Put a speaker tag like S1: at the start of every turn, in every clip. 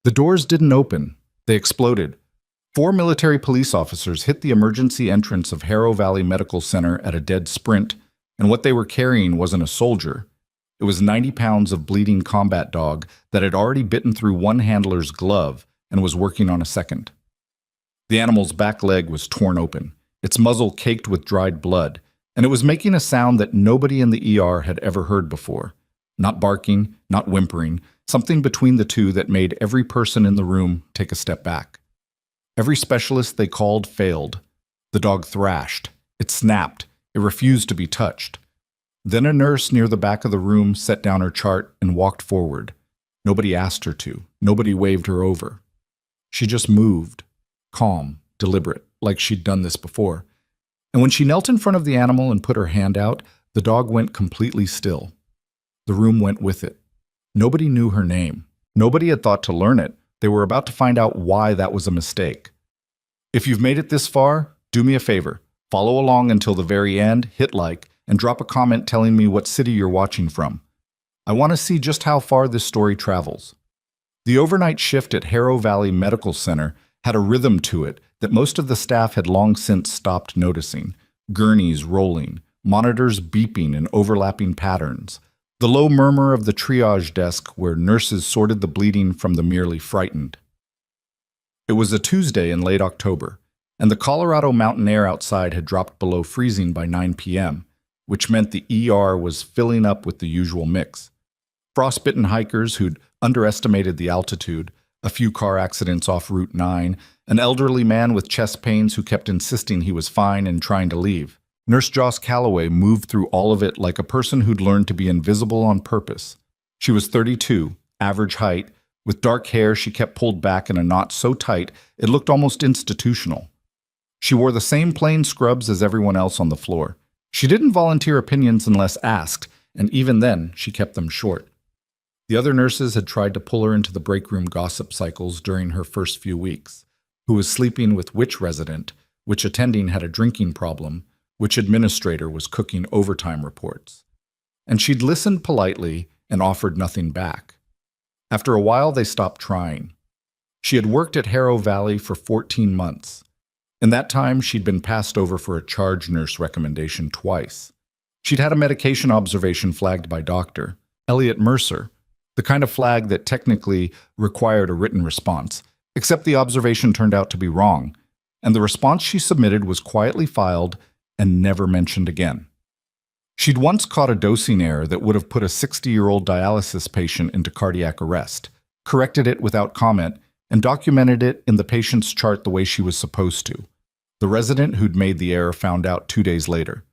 S1: The doors didn't open. They exploded. 4 military police officers hit the emergency entrance of Hero Valley Medical Center at a dead sprint, and what they were carrying wasn't a soldier. It was 90 pounds of bleeding combat dog that had already bitten through one handler's glove and was working on a second. The animal's back leg was torn open, its muzzle caked with dried blood, and it was making a sound that nobody in the ER had ever heard before. Not barking, not whimpering, something between the two that made every person in the room take a step back. Every specialist they called failed. The dog thrashed. It snapped. It refused to be touched. Then a nurse near the back of the room set down her chart and walked forward. Nobody asked her to. Nobody waved her over. She just moved, calm, deliberate, like she'd done this before. And when she knelt in front of the animal and put her hand out, the dog went completely still. The room went with it. Nobody knew her name. Nobody had thought to learn it. They were about to find out why that was a mistake. If you've made it this far, do me a favor. Follow along until the very end, hit like, and drop a comment telling me what city you're watching from. I want to see just how far this story travels. The overnight shift at Hero Valley Medical Center had a rhythm to it that most of the staff had long since stopped noticing. Gurneys rolling, monitors beeping in overlapping patterns, the low murmur of the triage desk where nurses sorted the bleeding from the merely frightened. It was a Tuesday in late October, and the Colorado mountain air outside had dropped below freezing by 9 p.m., which meant the ER was filling up with the usual mix. Frostbitten hikers who'd underestimated the altitude, a few car accidents off Route 9, an elderly man with chest pains who kept insisting he was fine and trying to leave. Nurse Joss Calloway moved through all of it like a person who'd learned to be invisible on purpose. She was 32, average height. With dark hair she kept pulled back in a knot so tight it looked almost institutional. She wore the same plain scrubs as everyone else on the floor. She didn't volunteer opinions unless asked, and even then she kept them short. The other nurses had tried to pull her into the break room gossip cycles during her first few weeks. Who was sleeping with which resident, which attending had a drinking problem, which administrator was cooking overtime reports. And she'd listened politely and offered nothing back. After a while, they stopped trying. She had worked at Hero Valley for 14 months. In that time, she'd been passed over for a charge nurse recommendation twice. She'd had a medication observation flagged by Dr. Elliot Mercer, the kind of flag that technically required a written response, except the observation turned out to be wrong, and the response she submitted was quietly filed and never mentioned again. She'd once caught a dosing error that would have put a 60-year-old dialysis patient into cardiac arrest, corrected it without comment, and documented it in the patient's chart the way she was supposed to. The resident who'd made the error found out 2 days later.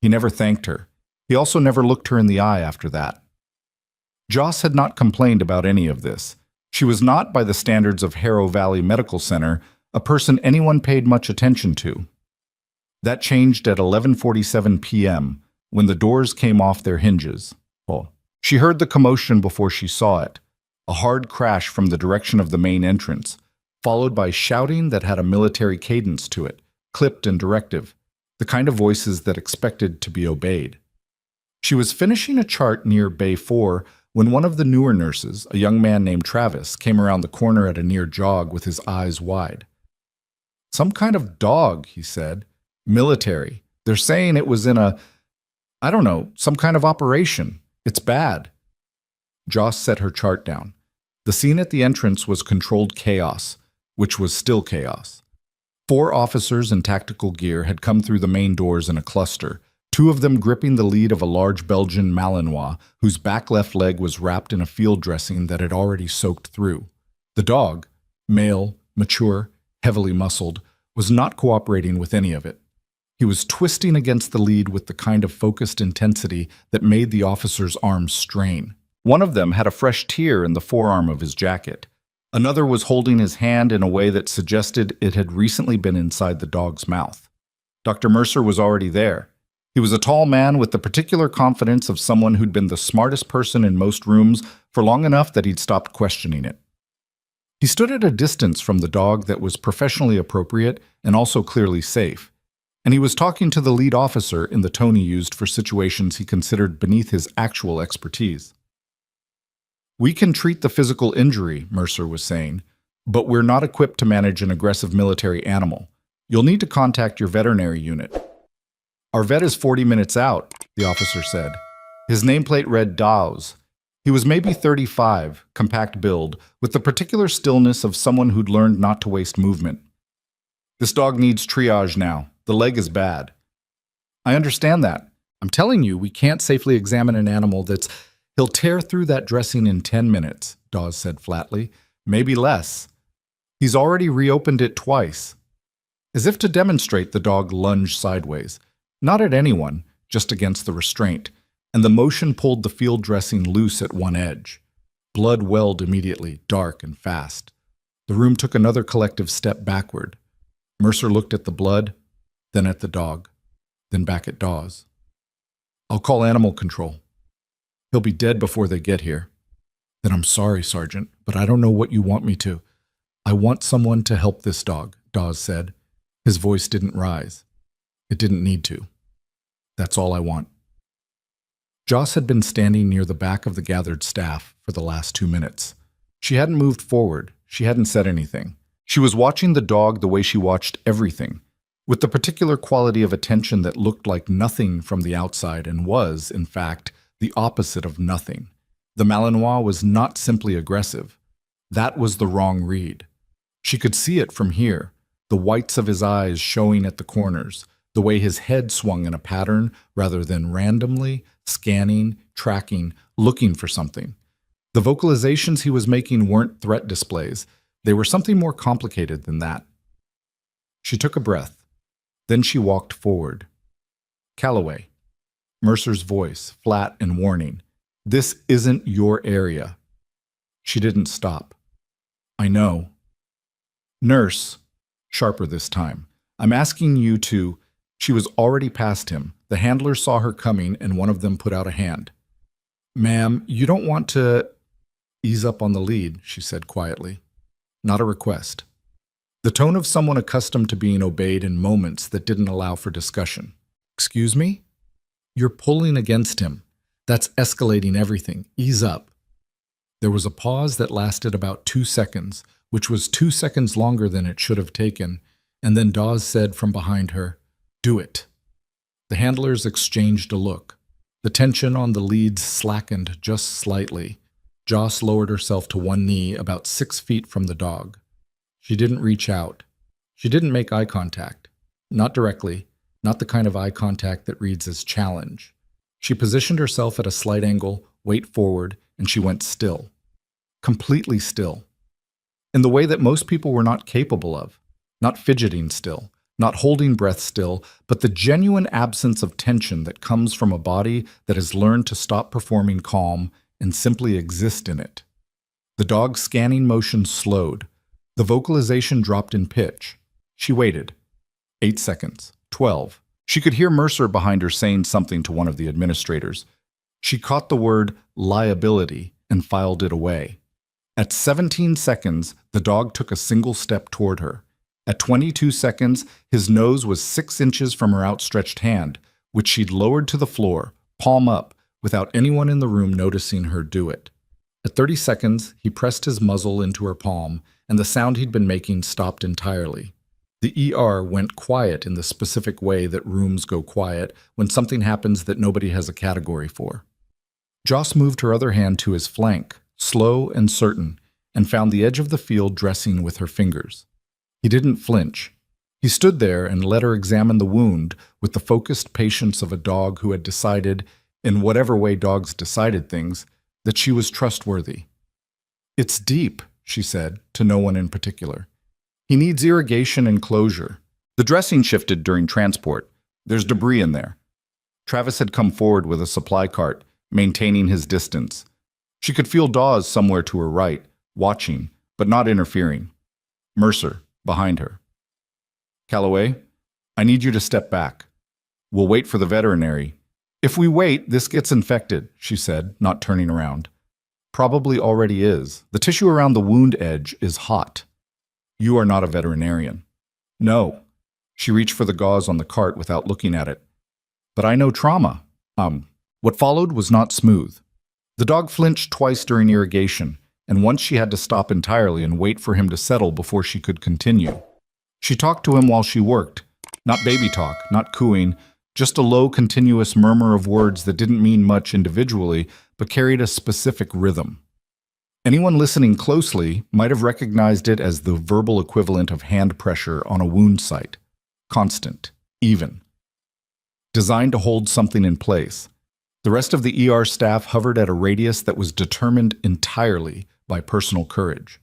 S1: He never thanked her. He also never looked her in the eye after that. Joss had not complained about any of this. She was not, by the standards of Hero Valley Medical Center, a person anyone paid much attention to. That changed at 11:47 p.m., when the doors came off their hinges. She heard the commotion before she saw it, a hard crash from the direction of the main entrance, followed by shouting that had a military cadence to it, clipped and directive, the kind of voices that expected to be obeyed. She was finishing a chart near Bay 4 when one of the newer nurses, a young man named Travis, came around the corner at a near jog with his eyes wide. "Some kind of dog," he said. "Military. They're saying it was in some kind of operation. It's bad." Joss set her chart down. The scene at the entrance was controlled chaos, which was still chaos. 4 officers in tactical gear had come through the main doors in a cluster, 2 of them gripping the lead of a large Belgian Malinois whose back left leg was wrapped in a field dressing that had already soaked through. The dog, male, mature, heavily muscled, was not cooperating with any of it. He was twisting against the lead with the kind of focused intensity that made the officer's arms strain. One of them had a fresh tear in the forearm of his jacket. Another was holding his hand in a way that suggested it had recently been inside the dog's mouth. Dr. Mercer was already there. He was a tall man with the particular confidence of someone who'd been the smartest person in most rooms for long enough that he'd stopped questioning it. He stood at a distance from the dog that was professionally appropriate and also clearly safe, and he was talking to the lead officer in the tone he used for situations he considered beneath his actual expertise. We can treat the physical injury, Mercer was saying, but we're not equipped to manage an aggressive military animal. You'll need to contact your veterinary unit. Our vet is 40 minutes out, the officer said. His nameplate read Dawes. He was maybe 35, compact build, with the particular stillness of someone who'd learned not to waste movement. This dog needs triage now. The leg is bad. I understand that. I'm telling you, we can't safely examine an animal that's... He'll tear through that dressing in 10 minutes, Dawes said flatly. Maybe less. He's already reopened it twice. As if to demonstrate, the dog lunged sideways. Not at anyone, just against the restraint, and the motion pulled the field dressing loose at one edge. Blood welled immediately, dark and fast. The room took another collective step backward. Mercer looked at the blood, then at the dog, then back at Dawes. I'll call animal control. He'll be dead before they get here. Then I'm sorry, Sergeant, but I don't know what you want me to. I want someone to help this dog, Dawes said. His voice didn't rise. It didn't need to. That's all I want. Joss had been standing near the back of the gathered staff for the last 2 minutes. She hadn't moved forward. She hadn't said anything. She was watching the dog the way she watched everything, with the particular quality of attention that looked like nothing from the outside and was, in fact, the opposite of nothing. The Malinois was not simply aggressive. That was the wrong read. She could see it from here, the whites of his eyes showing at the corners, the way his head swung in a pattern rather than randomly, scanning, tracking, looking for something. The vocalizations he was making weren't threat displays. They were something more complicated than that. She took a breath. Then she walked forward. Calloway. Mercer's voice, flat and warning. This isn't your area. She didn't stop. I know. Nurse, sharper this time. I'm asking you to... She was already past him. The handler saw her coming and one of them put out a hand. Ma'am, you don't want to... Ease up on the lead, she said quietly. Not a request. The tone of someone accustomed to being obeyed in moments that didn't allow for discussion. Excuse me? You're pulling against him. That's escalating everything. Ease up. There was a pause that lasted about 2 seconds, which was 2 seconds longer than it should have taken, and then Dawes said from behind her, Do it. The handlers exchanged a look. The tension on the leads slackened just slightly. Joss lowered herself to one knee about 6 feet from the dog. She didn't reach out. She didn't make eye contact. Not directly, not the kind of eye contact that reads as challenge. She positioned herself at a slight angle, weight forward, and she went still. Completely still. In the way that most people were not capable of. Not fidgeting still, not holding breath still, but the genuine absence of tension that comes from a body that has learned to stop performing calm and simply exist in it. The dog's scanning motion slowed. The vocalization dropped in pitch. She waited. 8 seconds. 12. She could hear Mercer behind her saying something to one of the administrators. She caught the word liability and filed it away. At 17 seconds, the dog took a single step toward her. At 22 seconds, his nose was 6 inches from her outstretched hand, which she'd lowered to the floor, palm up, without anyone in the room noticing her do it. At 30 seconds, he pressed his muzzle into her palm, and the sound he'd been making stopped entirely. The ER went quiet in the specific way that rooms go quiet when something happens that nobody has a category for. Joss moved her other hand to his flank, slow and certain, and found the edge of the field dressing with her fingers. He didn't flinch. He stood there and let her examine the wound with the focused patience of a dog who had decided, in whatever way dogs decided things, that she was trustworthy. It's deep, she said, to no one in particular. He needs irrigation and closure. The dressing shifted during transport. There's debris in there. Travis had come forward with a supply cart, maintaining his distance. She could feel Dawes somewhere to her right, watching, but not interfering. Mercer, behind her. Calloway, I need you to step back. We'll wait for the veterinary. If we wait, this gets infected, she said, not turning around. Probably already is. The tissue around the wound edge is hot. You are not a veterinarian. No. She reached for the gauze on the cart without looking at it. But I know trauma. What followed was not smooth. The dog flinched twice during irrigation, and once she had to stop entirely and wait for him to settle before she could continue. She talked to him while she worked. Not baby talk, not cooing, just a low, continuous murmur of words that didn't mean much individually, but carried a specific rhythm. Anyone listening closely might have recognized it as the verbal equivalent of hand pressure on a wound site. Constant, even. Designed to hold something in place. The rest of the ER staff hovered at a radius that was determined entirely by personal courage.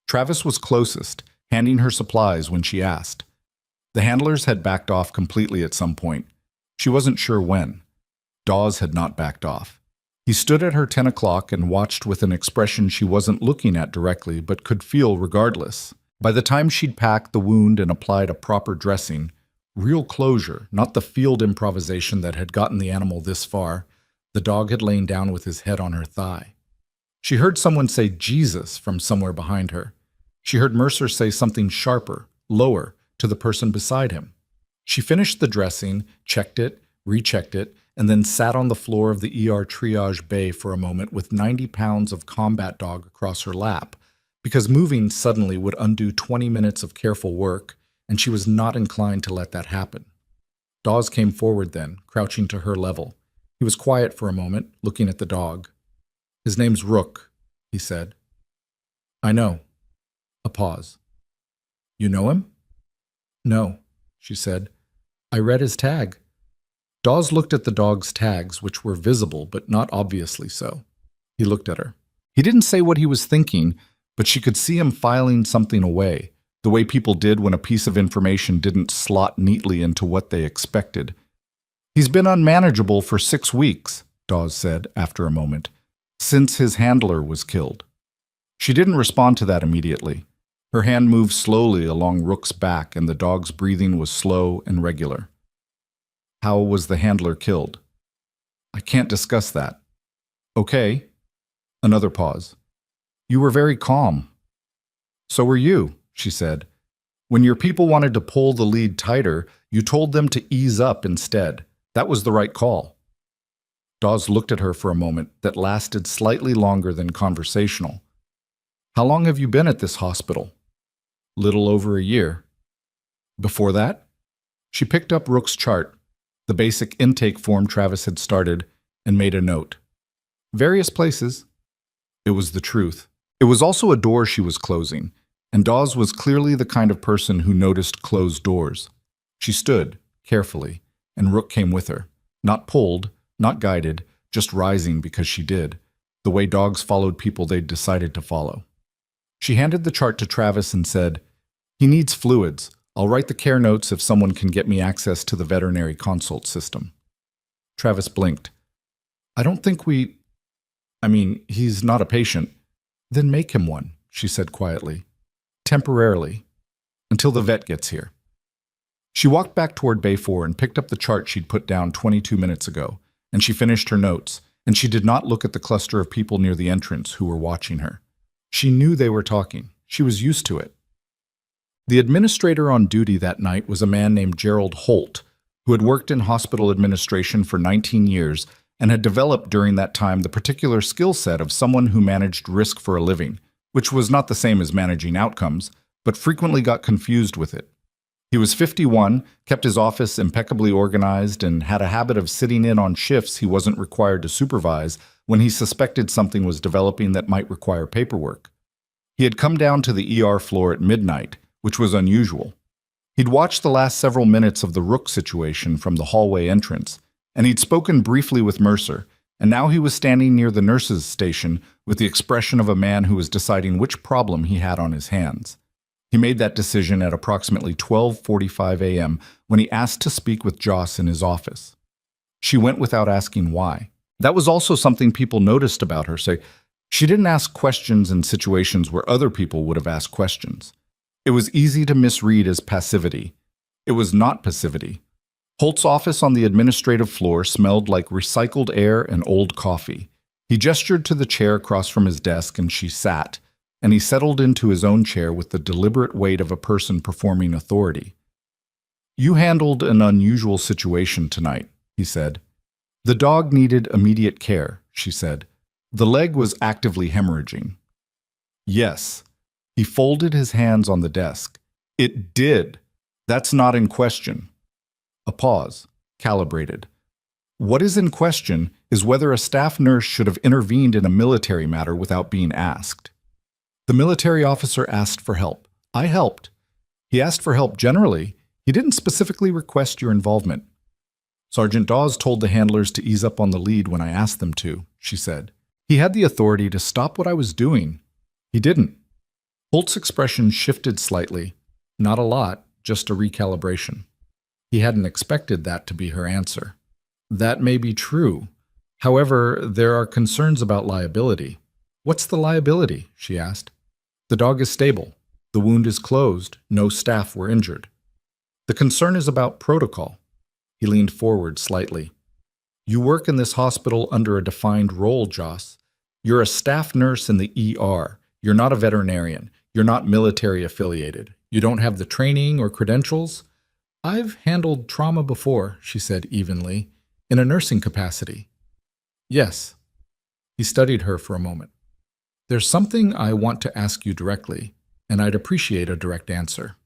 S1: Travis was closest, handing her supplies when she asked. The handlers had backed off completely at some point. She wasn't sure when. Dawes had not backed off. He stood at her 10 o'clock and watched with an expression she wasn't looking at directly but could feel regardless. By the time she'd packed the wound and applied a proper dressing, real closure, not the field improvisation that had gotten the animal this far, the dog had lain down with his head on her thigh. She heard someone say Jesus from somewhere behind her. She heard Mercer say something sharper, lower, to the person beside him. She finished the dressing, checked it, rechecked it, and then sat on the floor of the ER triage bay for a moment with 90 pounds of combat dog across her lap, because moving suddenly would undo 20 minutes of careful work, and she was not inclined to let that happen. Dawes came forward then, crouching to her level. He was quiet for a moment, looking at the dog. "His name's Rook," he said. "I know." A pause. "You know him?" "No," she said. "I read his tag." Dawes looked at the dog's tags, which were visible, but not obviously so. He looked at her. He didn't say what he was thinking, but she could see him filing something away, the way people did when a piece of information didn't slot neatly into what they expected. "He's been unmanageable for 6 weeks, Dawes said after a moment, "since his handler was killed." She didn't respond to that immediately. Her hand moved slowly along Rook's back, and the dog's breathing was slow and regular. "How was the handler killed?" "I can't discuss that." "Okay." Another pause. "You were very calm." "So were you," she said. "When your people wanted to pull the lead tighter, you told them to ease up instead. That was the right call." Dawes looked at her for a moment that lasted slightly longer than conversational. "How long have you been at this hospital?" "Little over a year." "Before that?" She picked up Rook's chart, the basic intake form Travis had started, and made a note. "Various places." It was the truth. It was also a door she was closing, and Dawes was clearly the kind of person who noticed closed doors. She stood, carefully, and Rook came with her. Not pulled, not guided, just rising because she did, the way dogs followed people they'd decided to follow. She handed the chart to Travis and said, "He needs fluids. I'll write the care notes if someone can get me access to the veterinary consult system." Travis blinked. "I don't think he's not a patient." "Then make him one," she said quietly. "Temporarily. Until the vet gets here." She walked back toward Bay 4 and picked up the chart she'd put down 22 minutes ago, and she finished her notes, and she did not look at the cluster of people near the entrance who were watching her. She knew they were talking. She was used to it. The administrator on duty that night was a man named Gerald Holt, who had worked in hospital administration for 19 years and had developed during that time the particular skill set of someone who managed risk for a living, which was not the same as managing outcomes, but frequently got confused with it. He was 51, kept his office impeccably organized, and had a habit of sitting in on shifts he wasn't required to supervise when he suspected something was developing that might require paperwork. He had come down to the ER floor at midnight, which was unusual. He'd watched the last several minutes of the Rook situation from the hallway entrance, and he'd spoken briefly with Mercer, and now he was standing near the nurse's station with the expression of a man who was deciding which problem he had on his hands. He made that decision at approximately 12:45 a.m. when he asked to speak with Joss in his office. She went without asking why. That was also something people noticed about her. She didn't ask questions in situations where other people would have asked questions. It was easy to misread as passivity. It was not passivity. Holt's office on the administrative floor smelled like recycled air and old coffee. He gestured to the chair across from his desk, and she sat, and he settled into his own chair with the deliberate weight of a person performing authority. "You handled an unusual situation tonight," he said. "The dog needed immediate care," she said. The leg was actively hemorrhaging. Yes. He folded his hands on the desk. It did. That's not in question. A pause. Calibrated. What is in question is whether a staff nurse should have intervened in a military matter without being asked. The military officer asked for help. I helped. He asked for help generally. He didn't specifically request your involvement. Sergeant Dawes told the handlers to ease up on the lead when I asked them to, she said. He had the authority to stop what I was doing. He didn't. Holt's expression shifted slightly. Not a lot, just a recalibration. He hadn't expected that to be her answer. That may be true. However, there are concerns about liability. What's the liability? She asked. The dog is stable. The wound is closed. No staff were injured. The concern is about protocol. He leaned forward slightly. You work in this hospital under a defined role, Joss. You're a staff nurse in the ER. You're not a veterinarian. You're not military affiliated. You don't have the training or credentials. I've handled trauma before, she said evenly, in a nursing capacity. Yes. He studied her for a moment. There's something I want to ask you directly, and I'd appreciate a direct answer.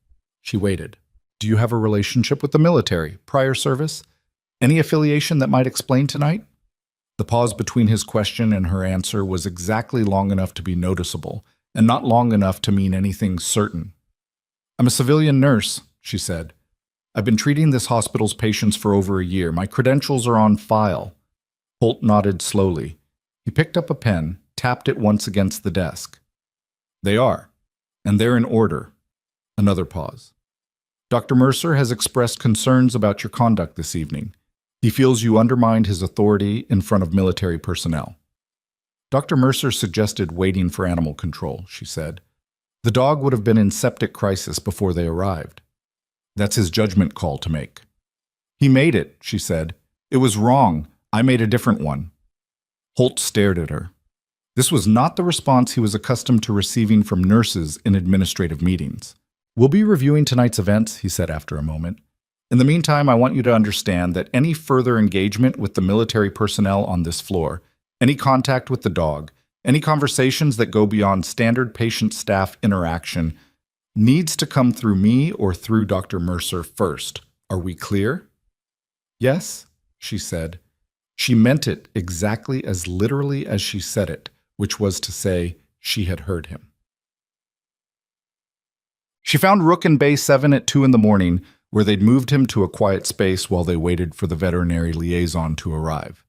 S1: She waited. Do you have a relationship with the military, prior service? Any affiliation that might explain tonight? The pause between his question and her answer was exactly long enough to be noticeable, and not long enough to mean anything certain. I'm a civilian nurse, she said. I've been treating this hospital's patients for over a year. My credentials are on file. Holt nodded slowly. He picked up a pen, tapped it once against the desk. They are, and they're in order. Another pause. Dr. Mercer has expressed concerns about your conduct this evening. He feels you undermined his authority in front of military personnel. Dr. Mercer suggested waiting for animal control, she said. The dog would have been in septic crisis before they arrived. That's his judgment call to make. He made it, she said. It was wrong. I made a different one. Holt stared at her. This was not the response he was accustomed to receiving from nurses in administrative meetings. We'll be reviewing tonight's events, he said after a moment. In the meantime, I want you to understand that any further engagement with the military personnel on this floor, any contact with the dog, any conversations that go beyond standard patient-staff interaction needs to come through me or through Dr. Mercer first. Are we clear? Yes, she said. She meant it exactly as literally as she said it, which was to say she had heard him. She found Rook in Bay 7 at 2 in the morning, where they'd moved him to a quiet space while they waited for the veterinary liaison to arrive.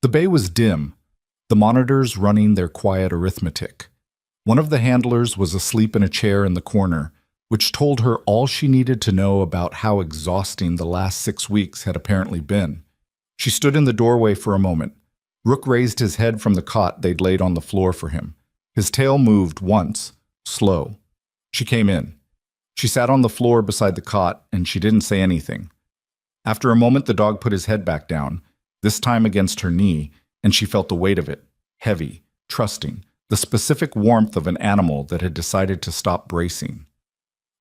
S1: The bay was dim, the monitors running their quiet arithmetic. One of the handlers was asleep in a chair in the corner, which told her all she needed to know about how exhausting the last 6 weeks had apparently been. She stood in the doorway for a moment. Rook raised his head from the cot they'd laid on the floor for him. His tail moved once, slow. She came in. She sat on the floor beside the cot, and she didn't say anything. After a moment, the dog put his head back down, this time against her knee, and she felt the weight of it, heavy, trusting, the specific warmth of an animal that had decided to stop bracing.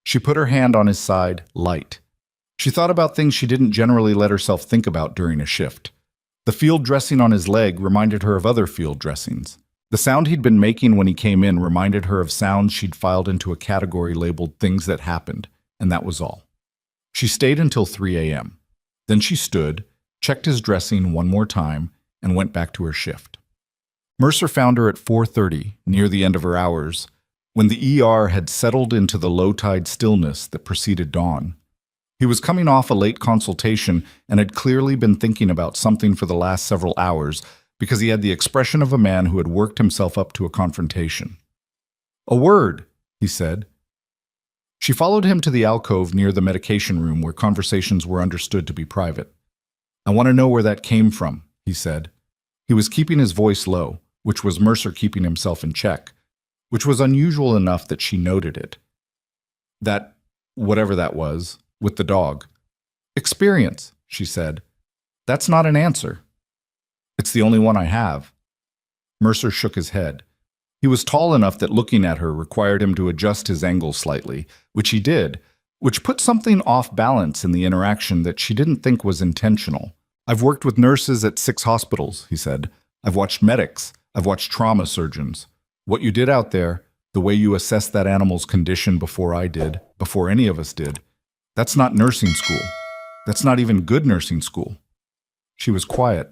S1: She put her hand on his side, light. She thought about things she didn't generally let herself think about during a shift. The field dressing on his leg reminded her of other field dressings. The sound he'd been making when he came in reminded her of sounds she'd filed into a category labeled Things That Happened, and that was all. She stayed until 3 a.m. Then she stood, checked his dressing one more time, and went back to her shift. Mercer found her at 4:30, near the end of her hours, when the ER had settled into the low-tide stillness that preceded dawn. He was coming off a late consultation and had clearly been thinking about something for the last several hours, because he had the expression of a man who had worked himself up to a confrontation. "A word," he said. She followed him to the alcove near the medication room where conversations were understood to be private. "I want to know where that came from," he said. He was keeping his voice low, which was Mercer keeping himself in check, which was unusual enough that she noted it. That, whatever that was, with the dog. "Experience," she said. "That's not an answer." "It's the only one I have." Mercer shook his head. He was tall enough that looking at her required him to adjust his angle slightly, which he did, which put something off balance in the interaction that she didn't think was intentional. "I've worked with nurses at 6 hospitals," he said. "I've watched medics. I've watched trauma surgeons. What you did out there, the way you assessed that animal's condition before I did, before any of us did, that's not nursing school. That's not even good nursing school. She was quiet.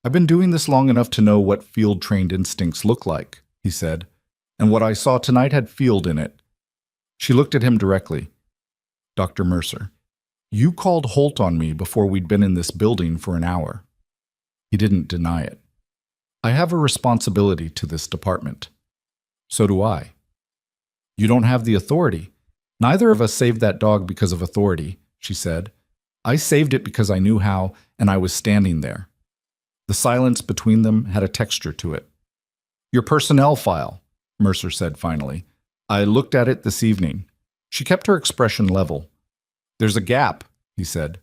S1: I've been doing this long enough to know what field-trained instincts look like, he said, and what I saw tonight had field in it. She looked at him directly. Dr. Mercer, you called Holt on me before we'd been in this building for an hour. He didn't deny it. I have a responsibility to this department. So do I. You don't have the authority. Neither of us saved that dog because of authority, she said. I saved it because I knew how, and I was standing there. The silence between them had a texture to it. Your personnel file, Mercer said finally. I looked at it this evening. She kept her expression level. There's a gap, he said.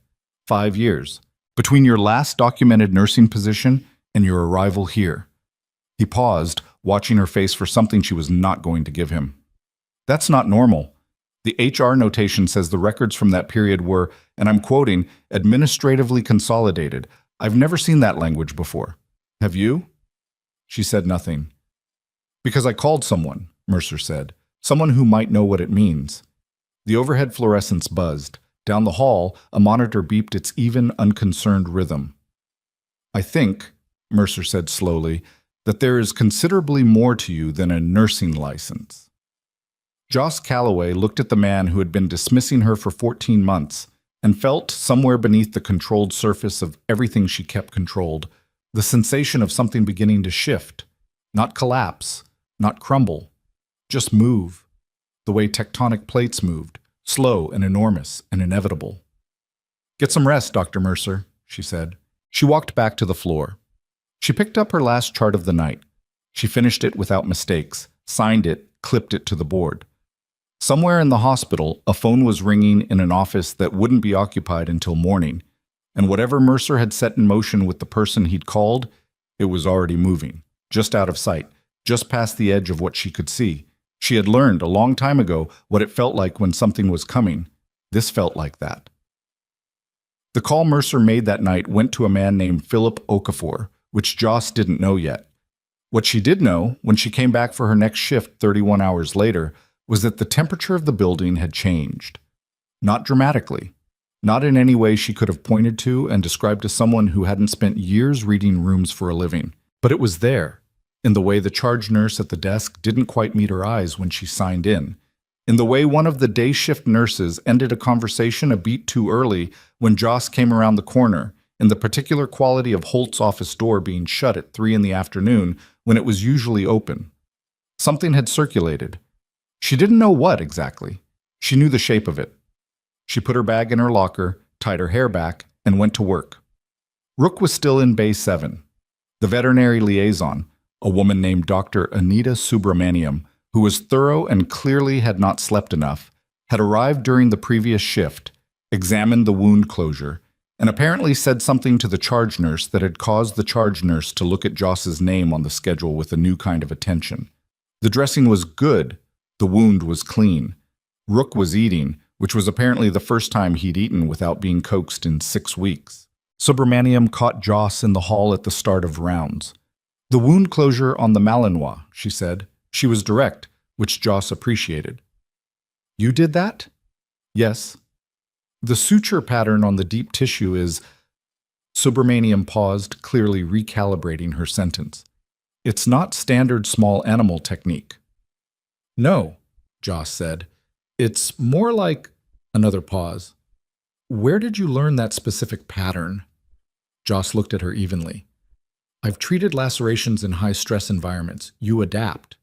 S1: 5 years. Between your last documented nursing position and your arrival here. He paused, watching her face for something she was not going to give him. That's not normal. The HR notation says the records from that period were, and I'm quoting, administratively consolidated. I've never seen that language before. Have you? She said nothing. Because I called someone, Mercer said. Someone who might know what it means. The overhead fluorescence buzzed. Down the hall, a monitor beeped its even, unconcerned rhythm. I think, Mercer said slowly, that there is considerably more to you than a nursing license. Joss Calloway looked at the man who had been dismissing her for 14 months and felt, somewhere beneath the controlled surface of everything she kept controlled, the sensation of something beginning to shift, not collapse, not crumble, just move, the way tectonic plates moved, slow and enormous and inevitable. Get some rest, Dr. Mercer, she said. She walked back to the floor. She picked up her last chart of the night. She finished it without mistakes, signed it, clipped it to the board. Somewhere in the hospital, a phone was ringing in an office that wouldn't be occupied until morning, and whatever Mercer had set in motion with the person he'd called, it was already moving, just out of sight, just past the edge of what she could see. She had learned a long time ago what it felt like when something was coming. This felt like that. The call Mercer made that night went to a man named Philip Okafor, which Joss didn't know yet. What she did know, when she came back for her next shift 31 hours later, was that the temperature of the building had changed. Not dramatically. Not in any way she could have pointed to and described to someone who hadn't spent years reading rooms for a living. But it was there, in the way the charge nurse at the desk didn't quite meet her eyes when she signed in the way one of the day shift nurses ended a conversation a beat too early when Joss came around the corner, in the particular quality of Holt's office door being shut at 3 in the afternoon when it was usually open. Something had circulated. She didn't know what exactly. She knew the shape of it. She put her bag in her locker, tied her hair back, and went to work. Rook was still in Bay 7. The veterinary liaison, a woman named Dr. Anita Subramaniam, who was thorough and clearly had not slept enough, had arrived during the previous shift, examined the wound closure, and apparently said something to the charge nurse that had caused the charge nurse to look at Joss's name on the schedule with a new kind of attention. The dressing was good. The wound was clean. Rook was eating, which was apparently the first time he'd eaten without being coaxed in 6 weeks. Subramaniam caught Joss in the hall at the start of rounds. The wound closure on the Malinois, she said. She was direct, which Joss appreciated. You did that? Yes. The suture pattern on the deep tissue is... Subramaniam paused, clearly recalibrating her sentence. It's not standard small animal technique. No, Joss said. It's more like... Another pause. Where did you learn that specific pattern? Joss looked at her evenly. I've treated lacerations in high-stress environments. You adapt.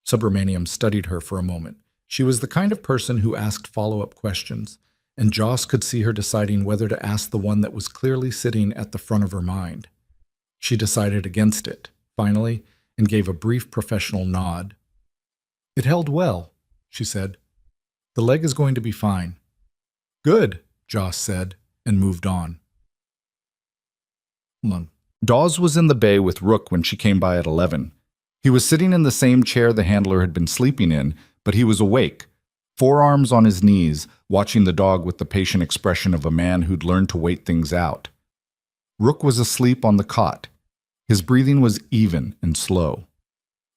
S1: Subramaniam studied her for a moment. She was the kind of person who asked follow-up questions, and Joss could see her deciding whether to ask the one that was clearly sitting at the front of her mind. She decided against it, finally, and gave a brief professional nod. It held well, she said. The leg is going to be fine. Good, Joss said, and moved on. Dawes was in the bay with Rook when she came by at 11. He was sitting in the same chair the handler had been sleeping in, but he was awake, forearms on his knees, watching the dog with the patient expression of a man who'd learned to wait things out. Rook was asleep on the cot. His breathing was even and slow.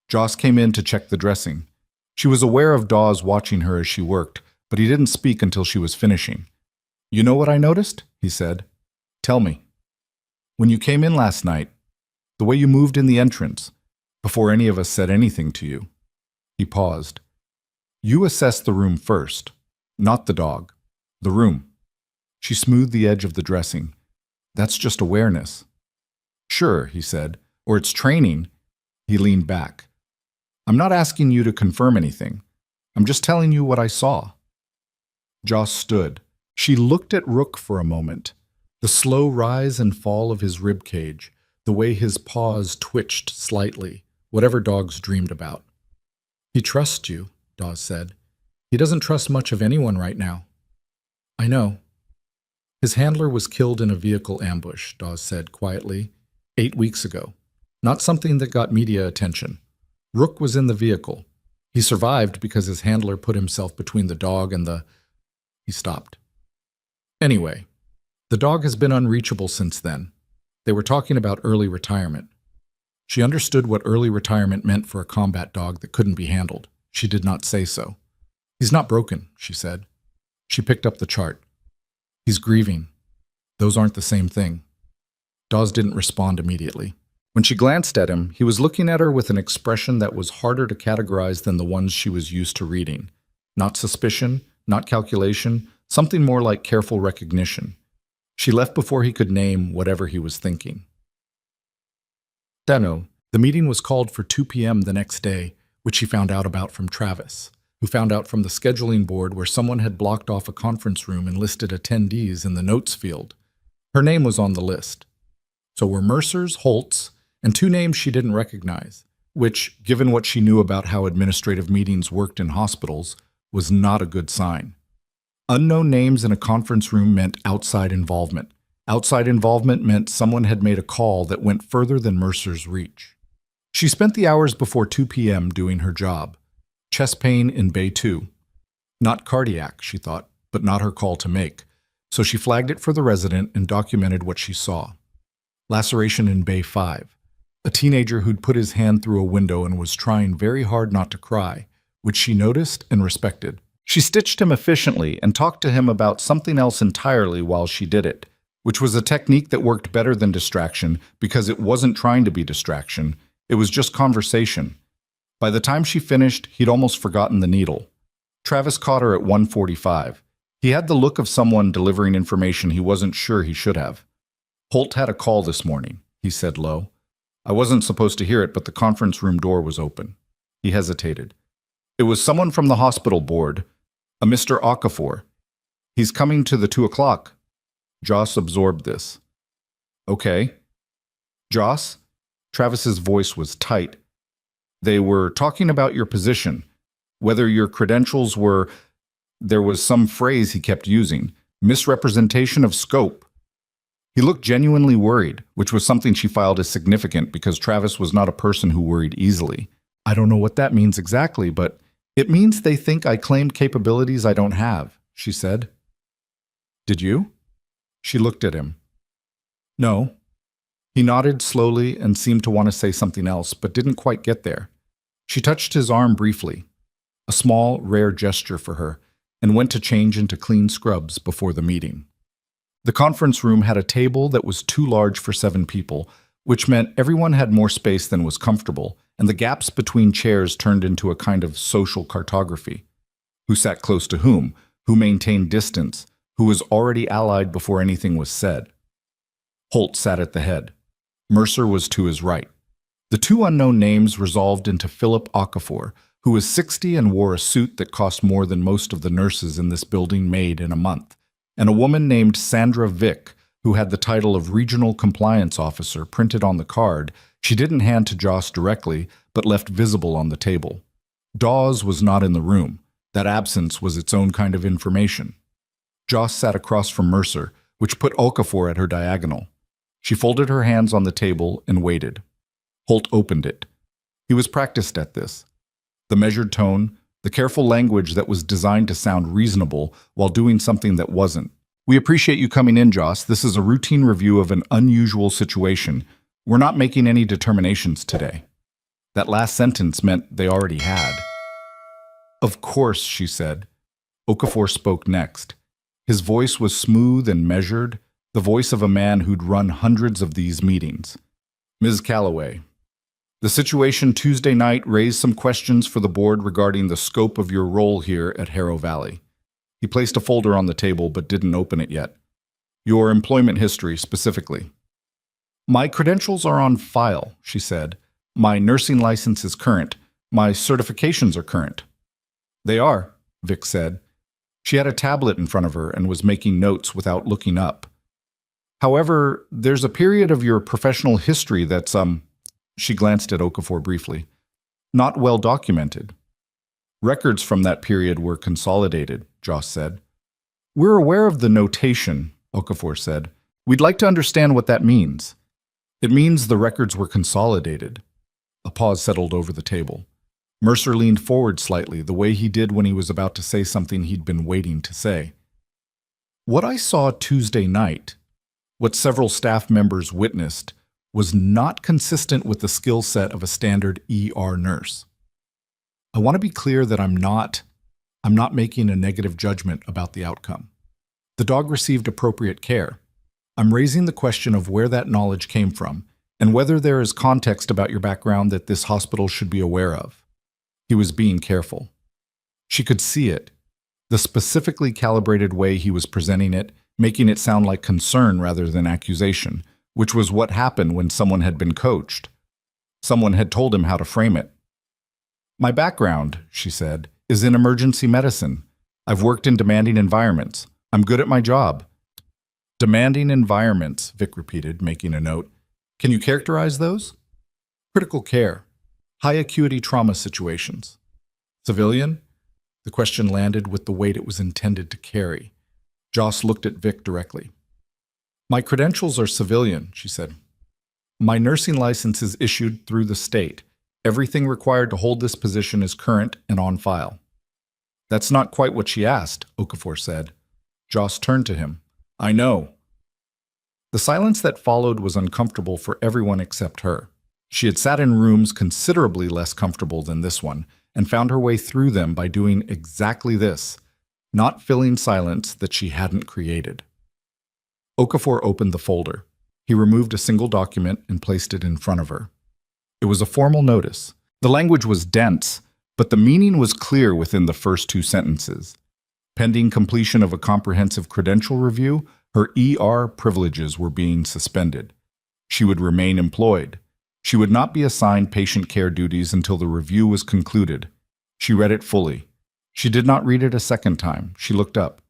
S1: Joss came in to check the dressing. She was aware of Dawes watching her as she worked, but he didn't speak until she was finishing. "You know what I noticed?" he said. "Tell me." "When you came in last night, the way you moved in the entrance, before any of us said anything to you." He paused. "You assessed the room first, not the dog. The room." She smoothed the edge of the dressing. "That's just awareness." "Sure," he said, "or it's training." He leaned back. "I'm not asking you to confirm anything. I'm just telling you what I saw." Joss stood. She looked at Rook for a moment. The slow rise and fall of his rib cage, the way his paws twitched slightly, whatever dogs dreamed about. "He trusts you," Dawes said. "He doesn't trust much of anyone right now." "I know." "His handler was killed in a vehicle ambush," Dawes said quietly, 8 weeks ago. "Not something that got media attention. Rook was in the vehicle. He survived because his handler put himself between the dog and the—" He stopped. "Anyway, the dog has been unreachable since then. They were talking about early retirement." She understood what early retirement meant for a combat dog that couldn't be handled. She did not say so. "He's not broken," she said. She picked up the chart. "He's grieving. Those aren't the same thing." Dawes didn't respond immediately. When she glanced at him, he was looking at her with an expression that was harder to categorize than the ones she was used to reading. Not suspicion, not calculation, something more like careful recognition. She left before he could name whatever he was thinking. Dano, the meeting was called for 2 p.m. the next day, which she found out about from Travis, who found out from the scheduling board where someone had blocked off a conference room and listed attendees in the notes field. Her name was on the list. So were Mercer's, Holt's, and 2 names she didn't recognize, which, given what she knew about how administrative meetings worked in hospitals, was not a good sign. Unknown names in a conference room meant outside involvement. Outside involvement meant someone had made a call that went further than Mercer's reach. She spent the hours before 2 p.m. doing her job. Chest pain in Bay 2. Not cardiac, she thought, but not her call to make. So she flagged it for the resident and documented what she saw. Laceration in Bay 5. A teenager who'd put his hand through a window and was trying very hard not to cry, which she noticed and respected. She stitched him efficiently and talked to him about something else entirely while she did it, which was a technique that worked better than distraction because it wasn't trying to be distraction, it was just conversation. By the time she finished, he'd almost forgotten the needle. Travis caught her at 1:45. He had the look of someone delivering information he wasn't sure he should have. "Holt had a call this morning," he said low. "I wasn't supposed to hear it, but the conference room door was open." He hesitated. "It was someone from the hospital board, a Mr. Okafor. He's coming to the 2 o'clock. Joss absorbed this. "Okay. Joss?" Travis's voice was tight. "They were talking about your position, whether your credentials were—" There was some phrase he kept using, misrepresentation of scope. He looked genuinely worried, which was something she filed as significant because Travis was not a person who worried easily. "I don't know what that means exactly, but it means they think I claimed capabilities I don't have," she said. "Did you?" She looked at him. "No." He nodded slowly and seemed to want to say something else, but didn't quite get there. She touched his arm briefly, a small, rare gesture for her, and went to change into clean scrubs before the meeting. The conference room had a table that was too large for 7 people, which meant everyone had more space than was comfortable, and the gaps between chairs turned into a kind of social cartography. Who sat close to whom? Who maintained distance? Who was already allied before anything was said? Holt sat at the head. Mercer was to his right. The 2 unknown names resolved into Philip Okafor, who was 60 and wore a suit that cost more than most of the nurses in this building made in a month, and a woman named Sandra Vick, who had the title of Regional Compliance Officer printed on the card she didn't hand to Joss directly, but left visible on the table. Dawes was not in the room. That absence was its own kind of information. Joss sat across from Mercer, which put Okafor at her diagonal. She folded her hands on the table and waited. Holt opened it. He was practiced at this. The measured tone, the careful language that was designed to sound reasonable while doing something that wasn't. "We appreciate you coming in, Joss. This is a routine review of an unusual situation. We're not making any determinations today. That last sentence meant they already had. Of course, she said. Okafor spoke next. His voice was smooth and measured, the voice of a man who'd run hundreds of these meetings. Ms. Calloway, the situation Tuesday night raised some questions for the board regarding the scope of your role here at Hero Valley. He placed a folder on the table but didn't open it yet. Your employment history specifically. My credentials are on file, she said. My nursing license is current. My certifications are current. They are, Vic said. She had a tablet in front of her and was making notes without looking up. However, there's a period of your professional history that's, she glanced at Okafor briefly, not well documented. Records from that period were consolidated, Joss said. We're aware of the notation, Okafor said. We'd like to understand what that means. It means the records were consolidated. A pause settled over the table. Mercer leaned forward slightly, the way he did when he was about to say something he'd been waiting to say. What I saw Tuesday night, what several staff members witnessed, was not consistent with the skill set of a standard ER nurse. I want to be clear that I'm not making a negative judgment about the outcome. The dog received appropriate care. I'm raising the question of where that knowledge came from and whether there is context about your background that this hospital should be aware of. He was being careful. She could see it, the specifically calibrated way he was presenting it, making it sound like concern rather than accusation, which was what happened when someone had been coached. Someone had told him how to frame it. My background, she said, is in emergency medicine. I've worked in demanding environments. I'm good at my job. Demanding environments, Vic repeated, making a note. Can you characterize those? Critical care. High acuity trauma situations. Civilian? The question landed with the weight it was intended to carry. Joss looked at Vic directly. My credentials are civilian, she said. My nursing license is issued through the state. Everything required to hold this position is current and on file. That's not quite what she asked, Okafor said. Joss turned to him. I know. The silence that followed was uncomfortable for everyone except her. She had sat in rooms considerably less comfortable than this one and found her way through them by doing exactly this, not filling silence that she hadn't created. Okafor opened the folder. He removed a single document and placed it in front of her. It was a formal notice. The language was dense, but the meaning was clear within the first two sentences. Pending completion of a comprehensive credential review, her ER privileges were being suspended. She would remain employed. She would not be assigned patient care duties until the review was concluded. She read it fully. She did not read it a second time. She looked up.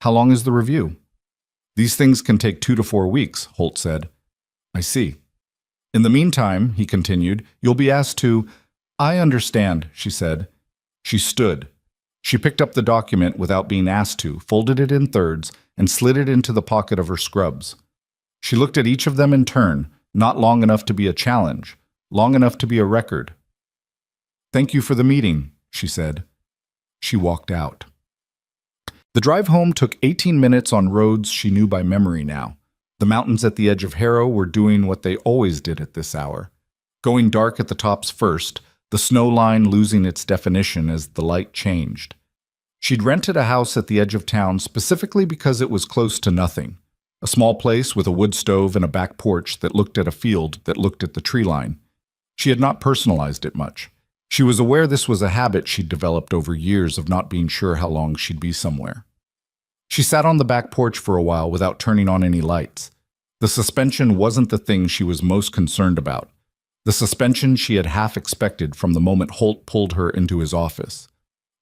S1: How long is the review? These things can take 2 to 4 weeks, Holt said. I see. In the meantime, he continued, you'll be asked to... I understand, she said. She stood. She picked up the document without being asked to, folded it in thirds, and slid it into the pocket of her scrubs. She looked at each of them in turn, not long enough to be a challenge, long enough to be a record. Thank you for the meeting, she said. She walked out. The drive home took 18 minutes on roads she knew by memory now. The mountains at the edge of Harrow were doing what they always did at this hour. Going dark at the tops first, the snow line losing its definition as the light changed. She'd rented a house at the edge of town specifically because it was close to nothing. A small place with a wood stove and a back porch that looked at a field that looked at the tree line. She had not personalized it much. She was aware this was a habit she'd developed over years of not being sure how long she'd be somewhere. She sat on the back porch for a while without turning on any lights. The suspension wasn't the thing she was most concerned about. The suspension she had half expected from the moment Holt pulled her into his office.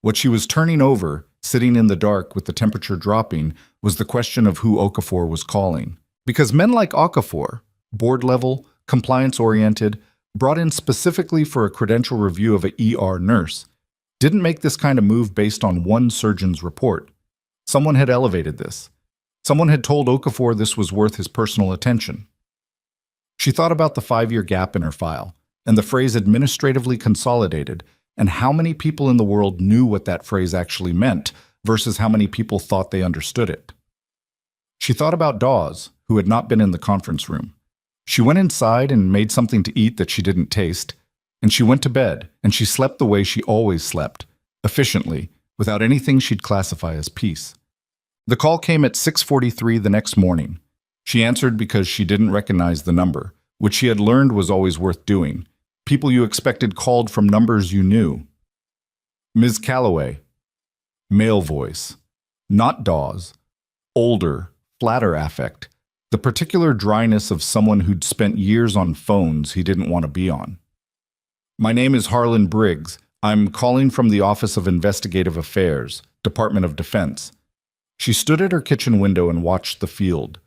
S1: What she was turning over, sitting in the dark with the temperature dropping, was the question of who Okafor was calling. Because men like Okafor, board-level, compliance-oriented, brought in specifically for a credential review of an ER nurse, didn't make this kind of move based on one surgeon's report. Someone had elevated this. Someone had told Okafor this was worth his personal attention. She thought about the 5-year gap in her file, and the phrase administratively consolidated, and how many people in the world knew what that phrase actually meant versus how many people thought they understood it. She thought about Dawes, who had not been in the conference room. She went inside and made something to eat that she didn't taste, and she went to bed, and she slept the way she always slept, efficiently, without anything she'd classify as peace. The call came at 6:43 the next morning. She answered because she didn't recognize the number, which she had learned was always worth doing. People you expected called from numbers you knew. Ms. Calloway. Male voice. Not Dawes. Older, flatter affect. The particular dryness of someone who'd spent years on phones he didn't want to be on. My name is Harlan Briggs. I'm calling from the Office of Investigative Affairs, Department of Defense. She stood at her kitchen window and watched the field.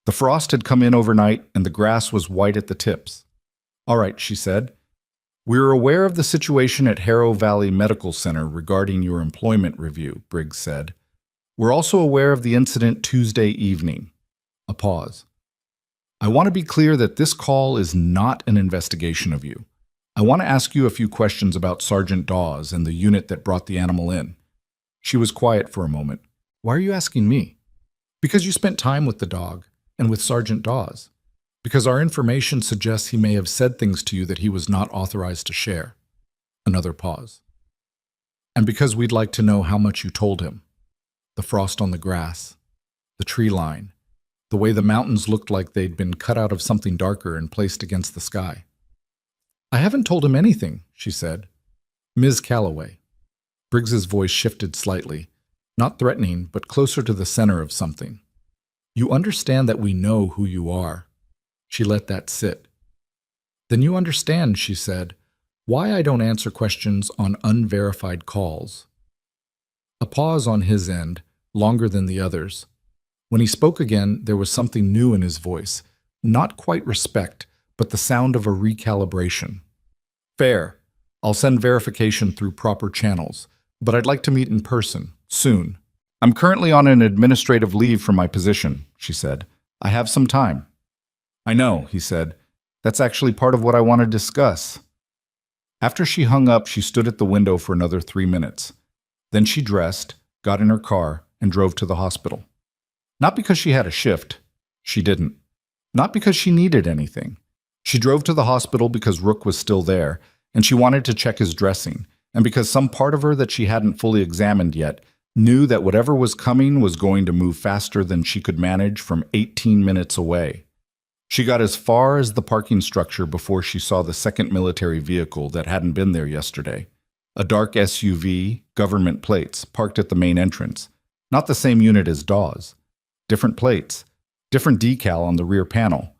S1: The frost had come in overnight and the grass was white at the tips. All right, she said. We're aware of the situation at Hero Valley Medical Center regarding your employment review, Briggs said. We're also aware of the incident Tuesday evening. A pause. I want to be clear that this call is not an investigation of you. I want to ask you a few questions about Sergeant Dawes and the unit that brought the animal in. She was quiet for a moment. Why are you asking me? Because you spent time with the dog and with Sergeant Dawes. Because our information suggests he may have said things to you that he was not authorized to share. Another pause. And because we'd like to know how much you told him. The frost on the grass, the tree line, the way the mountains looked like they'd been cut out of something darker and placed against the sky. I haven't told him anything, she said. Ms. Calloway. Briggs's voice shifted slightly, not threatening, but closer to the center of something. You understand that we know who you are. She let that sit. Then you understand, she said, why I don't answer questions on unverified calls. A pause on his end, longer than the others. When he spoke again, there was something new in his voice, not quite respect, but the sound of a recalibration. Fair. I'll send verification through proper channels, but I'd like to meet in person, soon. I'm currently on an administrative leave from my position, she said. I have some time. I know, he said. That's actually part of what I want to discuss. After she hung up, she stood at the window for another 3 minutes. Then she dressed, got in her car, and drove to the hospital. Not because she had a shift. She didn't. Not because she needed anything. She drove to the hospital because Rook was still there, and she wanted to check his dressing, and because some part of her that she hadn't fully examined yet knew that whatever was coming was going to move faster than she could manage from 18 minutes away. She got as far as the parking structure before she saw the second military vehicle that hadn't been there yesterday. A dark SUV, government plates, parked at the main entrance. Not the same unit as Dawes. Different plates. Different decal on the rear panel.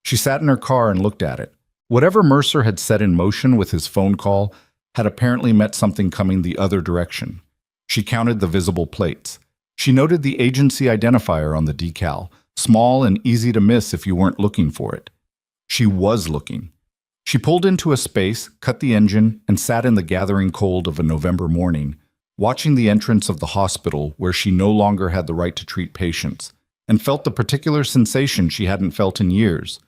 S1: She sat in her car and looked at it. Whatever Mercer had set in motion with his phone call had apparently met something coming the other direction. She counted the visible plates. She noted the agency identifier on the decal, small and easy to miss if you weren't looking for it. She was looking. She pulled into a space, cut the engine, and sat in the gathering cold of a November morning, watching the entrance of the hospital where she no longer had the right to treat patients, and felt the particular sensation she hadn't felt in years,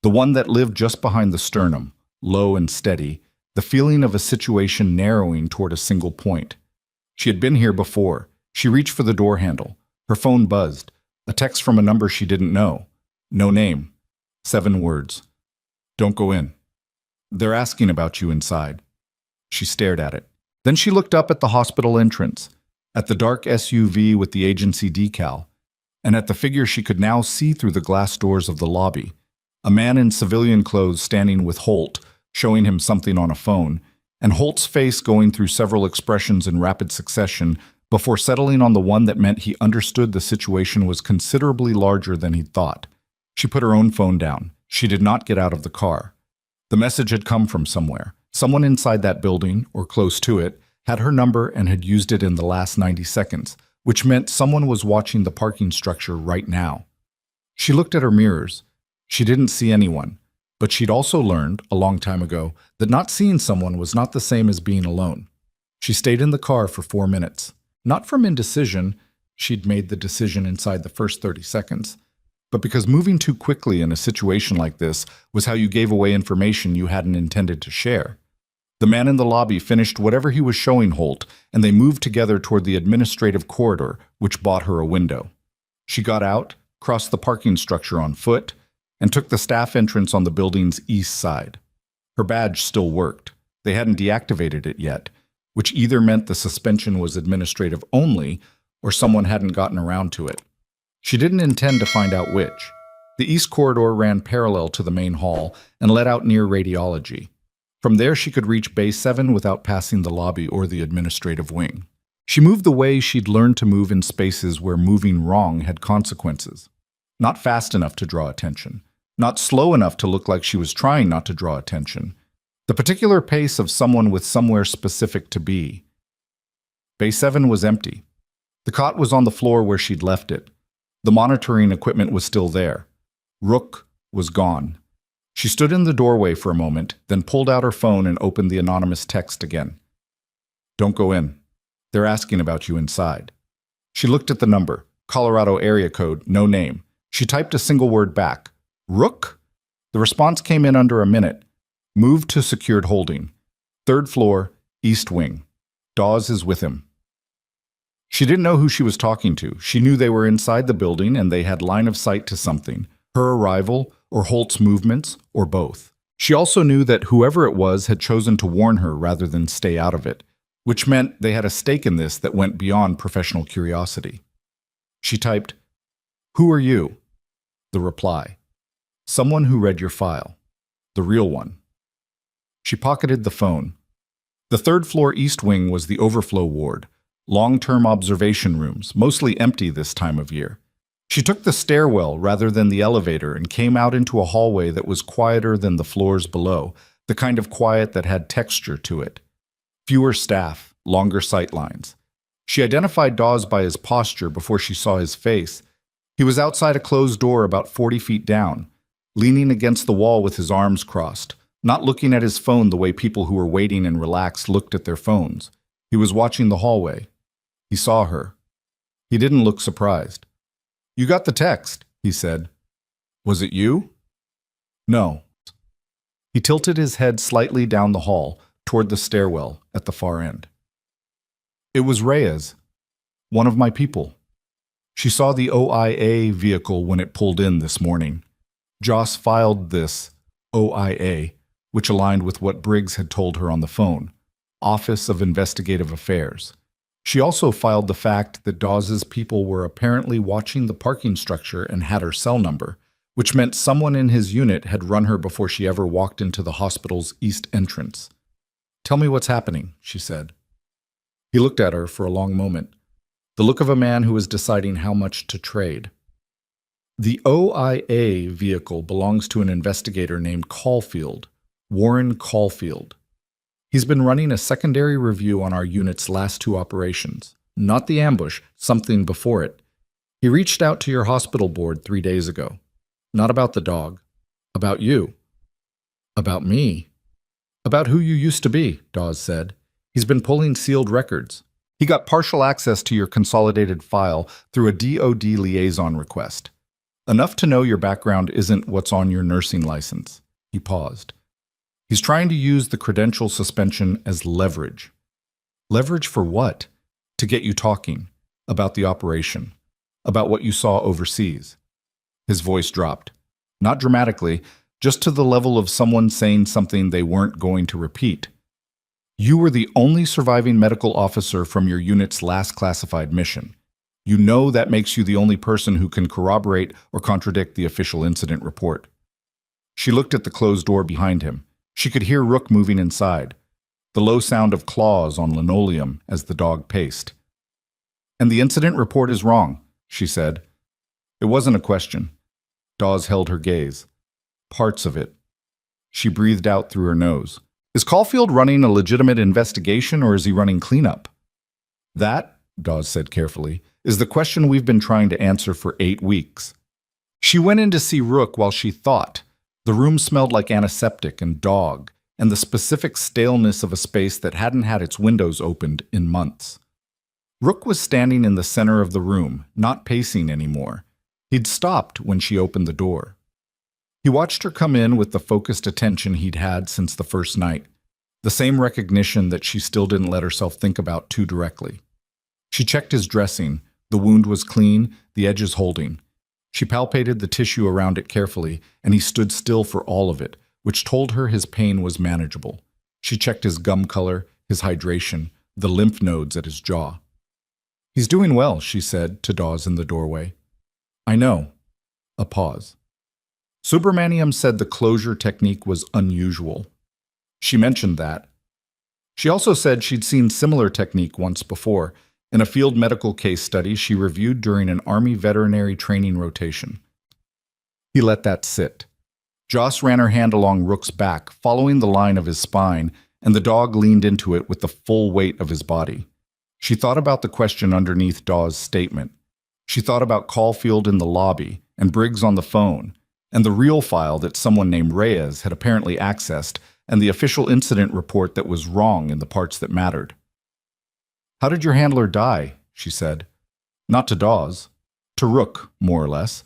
S1: the one that lived just behind the sternum, low and steady, the feeling of a situation narrowing toward a single point. She had been here before. She reached for the door handle. Her phone buzzed. A text from a number she didn't know. No name. 7 words. Don't go in. They're asking about you inside. She stared at it. Then she looked up at the hospital entrance, at the dark SUV with the agency decal, and at the figure she could now see through the glass doors of the lobby. A man in civilian clothes standing with Holt, showing him something on a phone, and Holt's face going through several expressions in rapid succession before settling on the one that meant he understood the situation was considerably larger than he'd thought. She put her own phone down. She did not get out of the car. The message had come from somewhere. Someone inside that building, or close to it, had her number and had used it in the last 90 seconds, which meant someone was watching the parking structure right now. She looked at her mirrors. She didn't see anyone, but she'd also learned, a long time ago, that not seeing someone was not the same as being alone. She stayed in the car for 4 minutes. Not from indecision, she'd made the decision inside the first 30 seconds, but because moving too quickly in a situation like this was how you gave away information you hadn't intended to share. The man in the lobby finished whatever he was showing Holt, and they moved together toward the administrative corridor, which bought her a window. She got out, crossed the parking structure on foot, and took the staff entrance on the building's east side. Her badge still worked. They hadn't deactivated it yet, which either meant the suspension was administrative only or someone hadn't gotten around to it. She didn't intend to find out which. The east corridor ran parallel to the main hall and led out near radiology. From there she could reach Bay 7 without passing the lobby or the administrative wing. She moved the way she'd learned to move in spaces where moving wrong had consequences. Not fast enough to draw attention. Not slow enough to look like she was trying not to draw attention. The particular pace of someone with somewhere specific to be. Bay 7 was empty. The cot was on the floor where she'd left it. The monitoring equipment was still there. Rook was gone. She stood in the doorway for a moment, then pulled out her phone and opened the anonymous text again. "Don't go in. They're asking about you inside." She looked at the number, Colorado area code, no name. She typed a single word back. "Rook?" The response came in under a minute. "Moved to secured holding. 3rd floor, east wing. Dawes is with him." She didn't know who she was talking to. She knew they were inside the building and they had line of sight to something. Her arrival, or Holt's movements, or both. She also knew that whoever it was had chosen to warn her rather than stay out of it, which meant they had a stake in this that went beyond professional curiosity. She typed, "Who are you?" The reply, "Someone who read your file. The real one." She pocketed the phone. The 3rd floor east wing was the overflow ward, long-term observation rooms, mostly empty this time of year. She took the stairwell rather than the elevator and came out into a hallway that was quieter than the floors below, the kind of quiet that had texture to it. Fewer staff, longer sight lines. She identified Dawes by his posture before she saw his face. He was outside a closed door about 40 feet down, leaning against the wall with his arms crossed, not looking at his phone the way people who were waiting and relaxed looked at their phones. He was watching the hallway. He saw her. He didn't look surprised. "You got the text," he said. "Was it you?" "No." He tilted his head slightly down the hall, toward the stairwell at the far end. "It was Reyes, one of my people. She saw the OIA vehicle when it pulled in this morning. Joss filed this OIA, which aligned with what Briggs had told her on the phone, Office of Investigative Affairs. She also filed the fact that Dawes's people were apparently watching the parking structure and had her cell number, which meant someone in his unit had run her before she ever walked into the hospital's east entrance. "Tell me what's happening," she said. He looked at her for a long moment, the look of a man who was deciding how much to trade. "The OIA vehicle belongs to an investigator named Caulfield, Warren Caulfield. He's been running a secondary review on our unit's last 2 operations. Not the ambush, something before it. He reached out to your hospital board 3 days ago. Not about the dog. About you." "About me?" "About who you used to be," Dawes said. "He's been pulling sealed records. He got partial access to your consolidated file through a DOD liaison request. Enough to know your background isn't what's on your nursing license." He paused. "He's trying to use the credential suspension as leverage." "Leverage for what?" "To get you talking. About the operation. About what you saw overseas." His voice dropped. Not dramatically, just to the level of someone saying something they weren't going to repeat. "You were the only surviving medical officer from your unit's last classified mission. You know that makes you the only person who can corroborate or contradict the official incident report." She looked at the closed door behind him. She could hear Rook moving inside, the low sound of claws on linoleum as the dog paced. "And the incident report is wrong," she said. It wasn't a question. Dawes held her gaze. "Parts of it." She breathed out through her nose. "Is Caulfield running a legitimate investigation or is he running cleanup?" "That," Dawes said carefully, "is the question we've been trying to answer for 8 weeks." She went in to see Rook while she thought. The room smelled like antiseptic and dog, and the specific staleness of a space that hadn't had its windows opened in months. Rook was standing in the center of the room, not pacing anymore. He'd stopped when she opened the door. He watched her come in with the focused attention he'd had since the first night, the same recognition that she still didn't let herself think about too directly. She checked his dressing. The wound was clean, the edges holding. She palpated the tissue around it carefully, and he stood still for all of it, which told her his pain was manageable. She checked his gum color, his hydration, the lymph nodes at his jaw. "He's doing well," she said to Dawes in the doorway. "I know." A pause. Subramaniam said the closure technique was unusual. She mentioned that. She also said she'd seen similar technique once before, in a field medical case study she reviewed during an Army veterinary training rotation. He let that sit. Joss ran her hand along Rook's back, following the line of his spine, and the dog leaned into it with the full weight of his body. She thought about the question underneath Dawes' statement. She thought about Caulfield in the lobby, and Briggs on the phone, and the real file that someone named Reyes had apparently accessed, and the official incident report that was wrong in the parts that mattered. "How did your handler die?" she said. Not to Dawes. To Rook, more or less.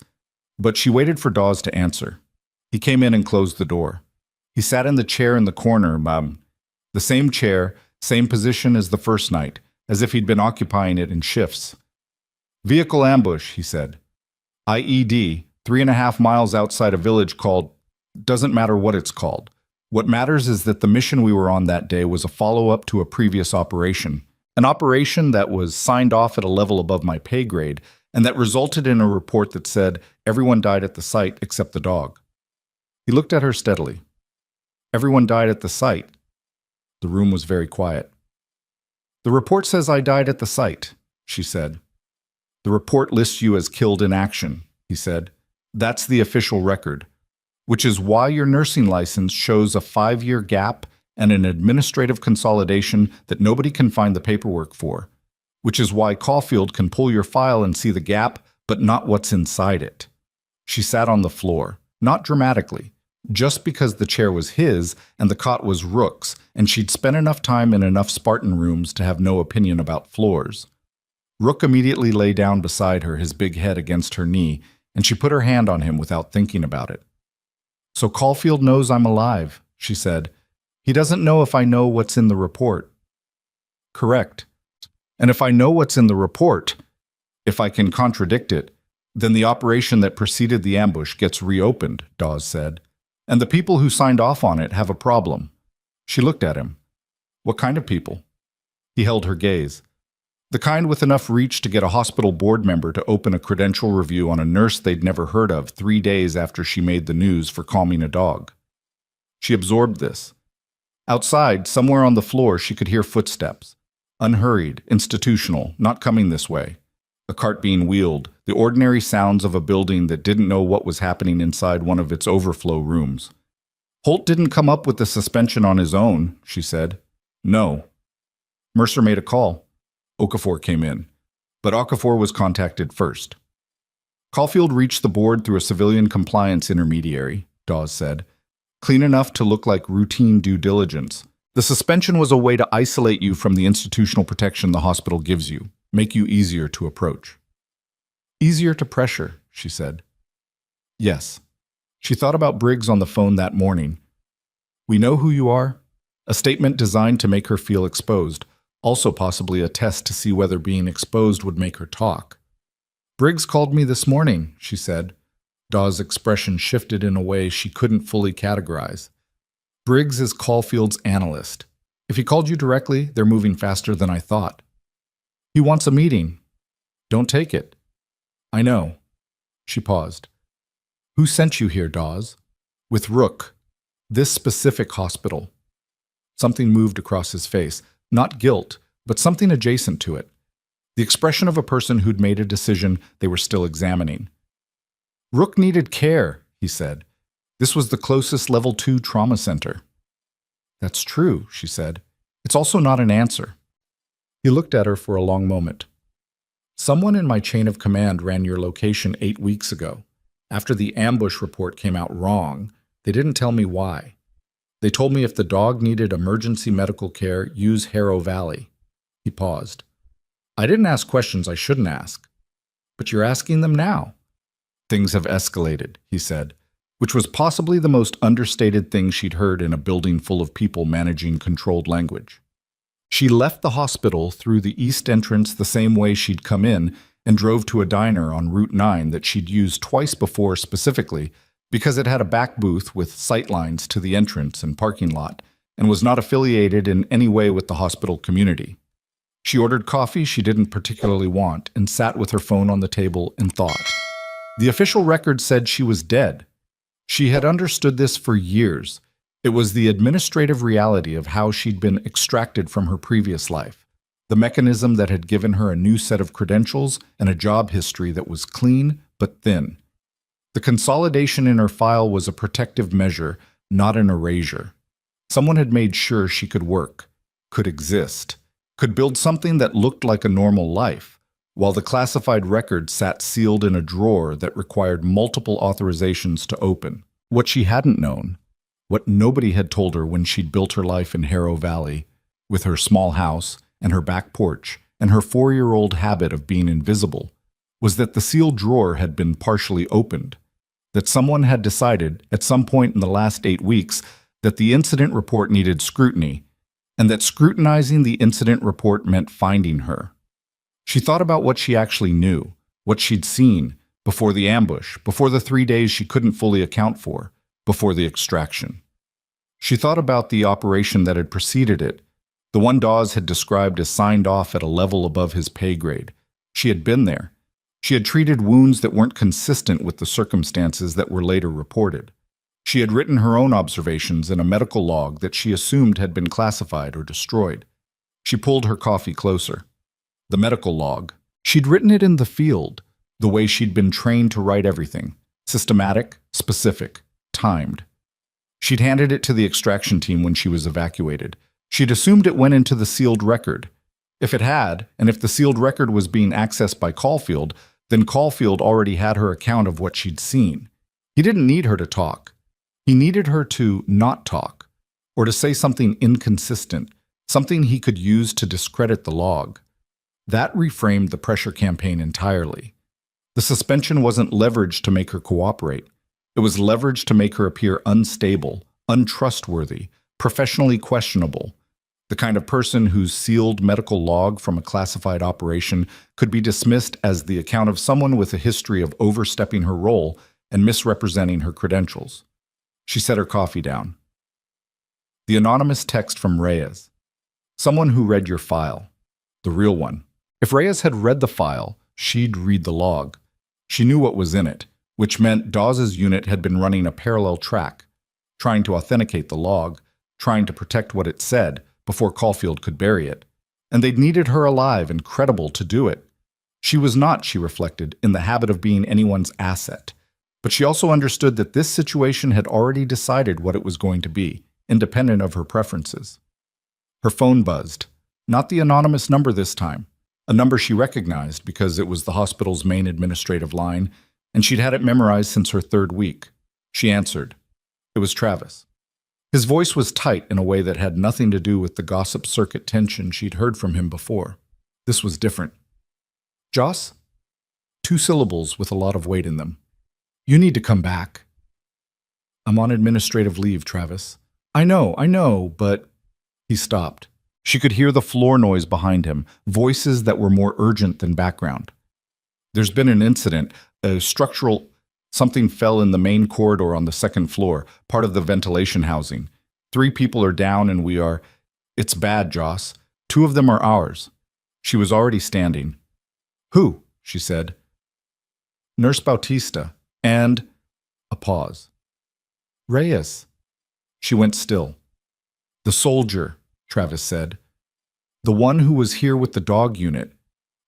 S1: But she waited for Dawes to answer. He came in and closed the door. He sat in the chair in the corner, the same chair, same position as the first night, as if he'd been occupying it in shifts. "Vehicle ambush," he said. IED, 3.5 miles outside a village called... Doesn't matter what it's called. What matters is that the mission we were on that day was a follow-up to a previous operation. An operation that was signed off at a level above my pay grade, and that resulted in a report that said everyone died at the site except the dog. He looked at her steadily. "Everyone died at the site." The room was very quiet. "The report says I died at the site," she said. "The report lists you as killed in action," he said. "That's the official record, which is why your nursing license shows a 5-year gap and an administrative consolidation that nobody can find the paperwork for, which is why Caulfield can pull your file and see the gap, but not what's inside it." She sat on the floor, not dramatically, just because the chair was his and the cot was Rook's, and she'd spent enough time in enough Spartan rooms to have no opinion about floors. Rook immediately lay down beside her, his big head against her knee, and she put her hand on him without thinking about it. "So Caulfield knows I'm alive," she said. "He doesn't know if I know what's in the report." "Correct. And if I know what's in the report, if I can contradict it, then the operation that preceded the ambush gets reopened," Dawes said. "And the people who signed off on it have a problem." She looked at him. "What kind of people?" He held her gaze. "The kind with enough reach to get a hospital board member to open a credential review on a nurse they'd never heard of 3 days after she made the news for calming a dog." She absorbed this. Outside, somewhere on the floor, she could hear footsteps. Unhurried, institutional, not coming this way. A cart being wheeled, the ordinary sounds of a building that didn't know what was happening inside one of its overflow rooms. "Holt didn't come up with the suspension on his own," she said. "No." Mercer made a call. Okafor came in, but Okafor was contacted first. "Caulfield reached the board through a civilian compliance intermediary," Dawes said. "Clean enough to look like routine due diligence. The suspension was a way to isolate you from the institutional protection the hospital gives you, make you easier to approach." "Easier to pressure," she said. "Yes." She thought about Briggs on the phone that morning. "We know who you are." A statement designed to make her feel exposed. Also possibly a test to see whether being exposed would make her talk. "Briggs called me this morning," she said. Dawes' expression shifted in a way she couldn't fully categorize. "Briggs is Caulfield's analyst. If he called you directly, they're moving faster than I thought." "He wants a meeting." "Don't take it." "I know." She paused. "Who sent you here, Dawes?" "With Rook. This specific hospital." Something moved across his face. Not guilt, but something adjacent to it. The expression of a person who'd made a decision they were still examining. "Rook needed care," he said. "This was the closest level 2 trauma center." "That's true," she said. "It's also not an answer." He looked at her for a long moment. "Someone in my chain of command ran your location 8 weeks ago. After the ambush report came out wrong, they didn't tell me why. They told me if the dog needed emergency medical care, use Hero Valley." He paused. "I didn't ask questions I shouldn't ask." "But you're asking them now." "Things have escalated," he said, which was possibly the most understated thing she'd heard in a building full of people managing controlled language. She left the hospital through the east entrance the same way she'd come in, and drove to a diner on Route 9 that she'd used twice before specifically because it had a back booth with sightlines to the entrance and parking lot and was not affiliated in any way with the hospital community. She ordered coffee she didn't particularly want and sat with her phone on the table and thought. The official record said she was dead. She had understood this for years. It was the administrative reality of how she'd been extracted from her previous life, the mechanism that had given her a new set of credentials and a job history that was clean but thin. The consolidation in her file was a protective measure, not an erasure. Someone had made sure she could work, could exist, could build something that looked like a normal life, while the classified record sat sealed in a drawer that required multiple authorizations to open. What she hadn't known, what nobody had told her when she'd built her life in Hero Valley, with her small house and her back porch and her 4-year-old habit of being invisible, was that the sealed drawer had been partially opened, that someone had decided at some point in the last 8 weeks that the incident report needed scrutiny, and that scrutinizing the incident report meant finding her. She thought about what she actually knew, what she'd seen, before the ambush, before the 3 days she couldn't fully account for, before the extraction. She thought about the operation that had preceded it, the one Dawes had described as signed off at a level above his pay grade. She had been there. She had treated wounds that weren't consistent with the circumstances that were later reported. She had written her own observations in a medical log that she assumed had been classified or destroyed. She pulled her coffee closer. The medical log. She'd written it in the field, the way she'd been trained to write everything, systematic, specific, timed. She'd handed it to the extraction team when she was evacuated. She'd assumed it went into the sealed record. If it had, and if the sealed record was being accessed by Caulfield, then Caulfield already had her account of what she'd seen. He didn't need her to talk. He needed her to not talk, or to say something inconsistent, something he could use to discredit the log. That reframed the pressure campaign entirely. The suspension wasn't leveraged to make her cooperate. It was leveraged to make her appear unstable, untrustworthy, professionally questionable, the kind of person whose sealed medical log from a classified operation could be dismissed as the account of someone with a history of overstepping her role and misrepresenting her credentials. She set her coffee down. The anonymous text from Reyes. Someone who read your file. The real one. If Reyes had read the file, she'd read the log. She knew what was in it, which meant Dawes' unit had been running a parallel track, trying to authenticate the log, trying to protect what it said before Caulfield could bury it. And they'd needed her alive and credible to do it. She was not, she reflected, in the habit of being anyone's asset. But she also understood that this situation had already decided what it was going to be, independent of her preferences. Her phone buzzed. Not the anonymous number this time. A number she recognized because it was the hospital's main administrative line, and she'd had it memorized since her 3rd week. She answered. It was Travis. His voice was tight in a way that had nothing to do with the gossip circuit tension she'd heard from him before. This was different. Joss? 2 syllables with a lot of weight in them. You need to come back. I'm on administrative leave, Travis. I know, but... He stopped. She could hear the floor noise behind him, voices that were more urgent than background. There's been an incident, a structural... Something fell in the main corridor on the 2nd floor, part of the ventilation housing. 3 people are down and we are... It's bad, Joss. 2 of them are ours. She was already standing. Who? She said. Nurse Bautista. And... A pause. Reyes. She went still. The soldier, Travis said. The one who was here with the dog unit.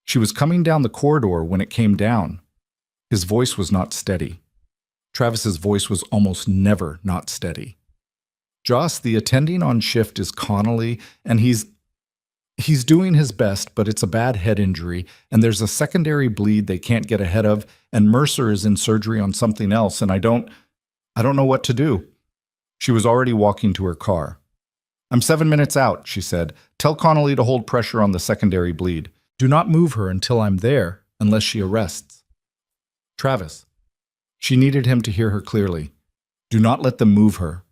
S1: She was coming down the corridor when it came down. His voice was not steady. Travis's voice was almost never not steady. Joss, the attending on shift is Connolly, and he's doing his best, but it's a bad head injury, and there's a secondary bleed they can't get ahead of, and Mercer is in surgery on something else, and I don't know what to do. She was already walking to her car. I'm 7 minutes out, she said. Tell Connolly to hold pressure on the secondary bleed. Do not move her until I'm there, unless she arrests. Travis. She needed him to hear her clearly. Do not let them move her.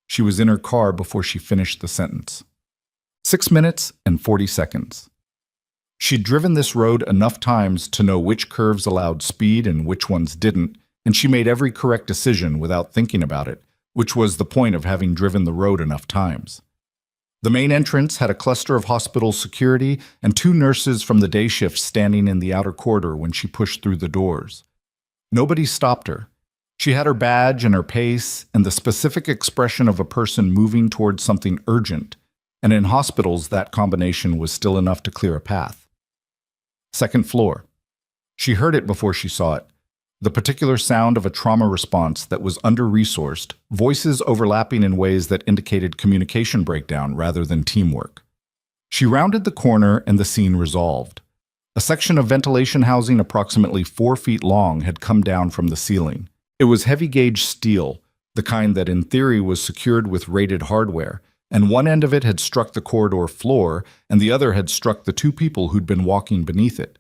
S1: She was in her car before she finished the sentence. 6 minutes and 40 seconds. She'd driven this road enough times to know which curves allowed speed and which ones didn't, and she made every correct decision without thinking about it, which was the point of having driven the road enough times. The main entrance had a cluster of hospital security and two nurses from the day shift standing in the outer corridor when she pushed through the doors. Nobody stopped her. She had her badge and her pace and the specific expression of a person moving towards something urgent, and in hospitals that combination was still enough to clear a path. Second floor. She heard it before she saw it. The particular sound of a trauma response that was under-resourced, voices overlapping in ways that indicated communication breakdown rather than teamwork. She rounded the corner and the scene resolved. A section of ventilation housing approximately 4 feet long had come down from the ceiling. It was heavy-gauge steel, the kind that in theory was secured with rated hardware, and one end of it had struck the corridor floor and the other had struck the two people who'd been walking beneath it.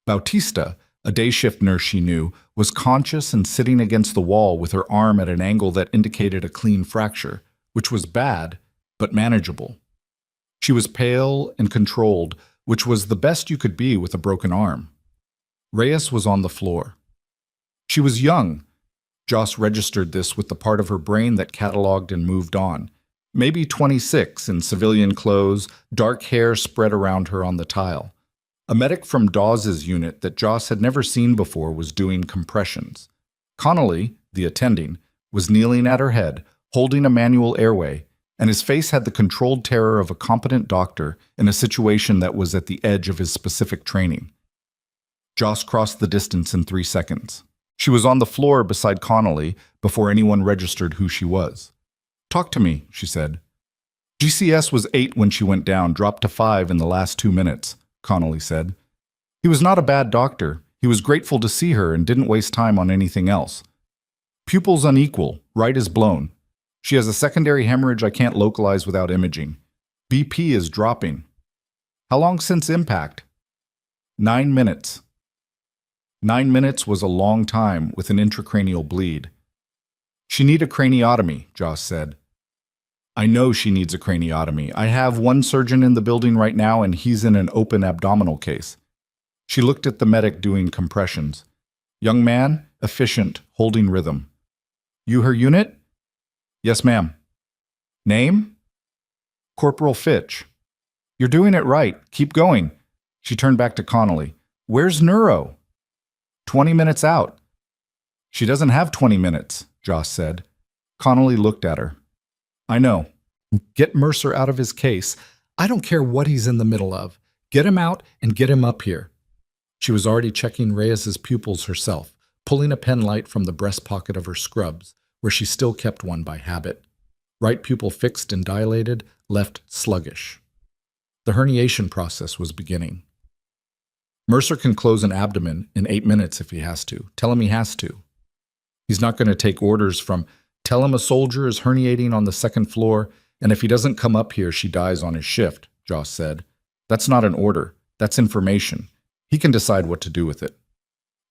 S1: Bautista, a day shift nurse she knew, was conscious and sitting against the wall with her arm at an angle that indicated a clean fracture, which was bad, but manageable. She was pale and controlled, which was the best you could be with a broken arm. Reyes was on the floor. She was young. Joss registered this with the part of her brain that cataloged and moved on. Maybe 26 in civilian clothes, dark hair spread around her on the tile. A medic from Dawes's unit that Joss had never seen before was doing compressions. Connolly, the attending, was kneeling at her head, holding a manual airway, and his face had the controlled terror of a competent doctor in a situation that was at the edge of his specific training. Joss crossed the distance in 3 seconds. She was on the floor beside Connolly before anyone registered who she was. "Talk to me," she said. "GCS was 8 when she went down, dropped to 5 in the last 2 minutes. Connolly said. He was not a bad doctor. He was grateful to see her and didn't waste time on anything else. "Pupils unequal, right is blown. She has a secondary hemorrhage I can't localize without imaging. BP is dropping." "How long since impact?" 9 minutes. 9 minutes was a long time with an intracranial bleed. "She need a craniotomy," Joss said. "I know she needs a craniotomy. I have one surgeon in the building right now and he's in an open abdominal case." She looked at the medic doing compressions. "Young man, efficient, holding rhythm." "You her unit?" "Yes, ma'am." "Name?" "Corporal Fitch." "You're doing it right. Keep going." She turned back to Connolly. "Where's Neuro?" 20 minutes out." "She doesn't have 20 minutes, Joss said. Connolly looked at her. "I know. Get Mercer out of his case. I don't care what he's in the middle of. Get him out and get him up here." She was already checking Reyes's pupils herself, pulling a pen light from the breast pocket of her scrubs, where she still kept one by habit. Right pupil fixed and dilated, left sluggish. The herniation process was beginning. "Mercer can close an abdomen in 8 minutes if he has to. Tell him he has to. He's not going to take orders from, tell him a soldier is herniating on the 2nd floor, and if he doesn't come up here, she dies on his shift," Joss said. "That's not an order. That's information. He can decide what to do with it."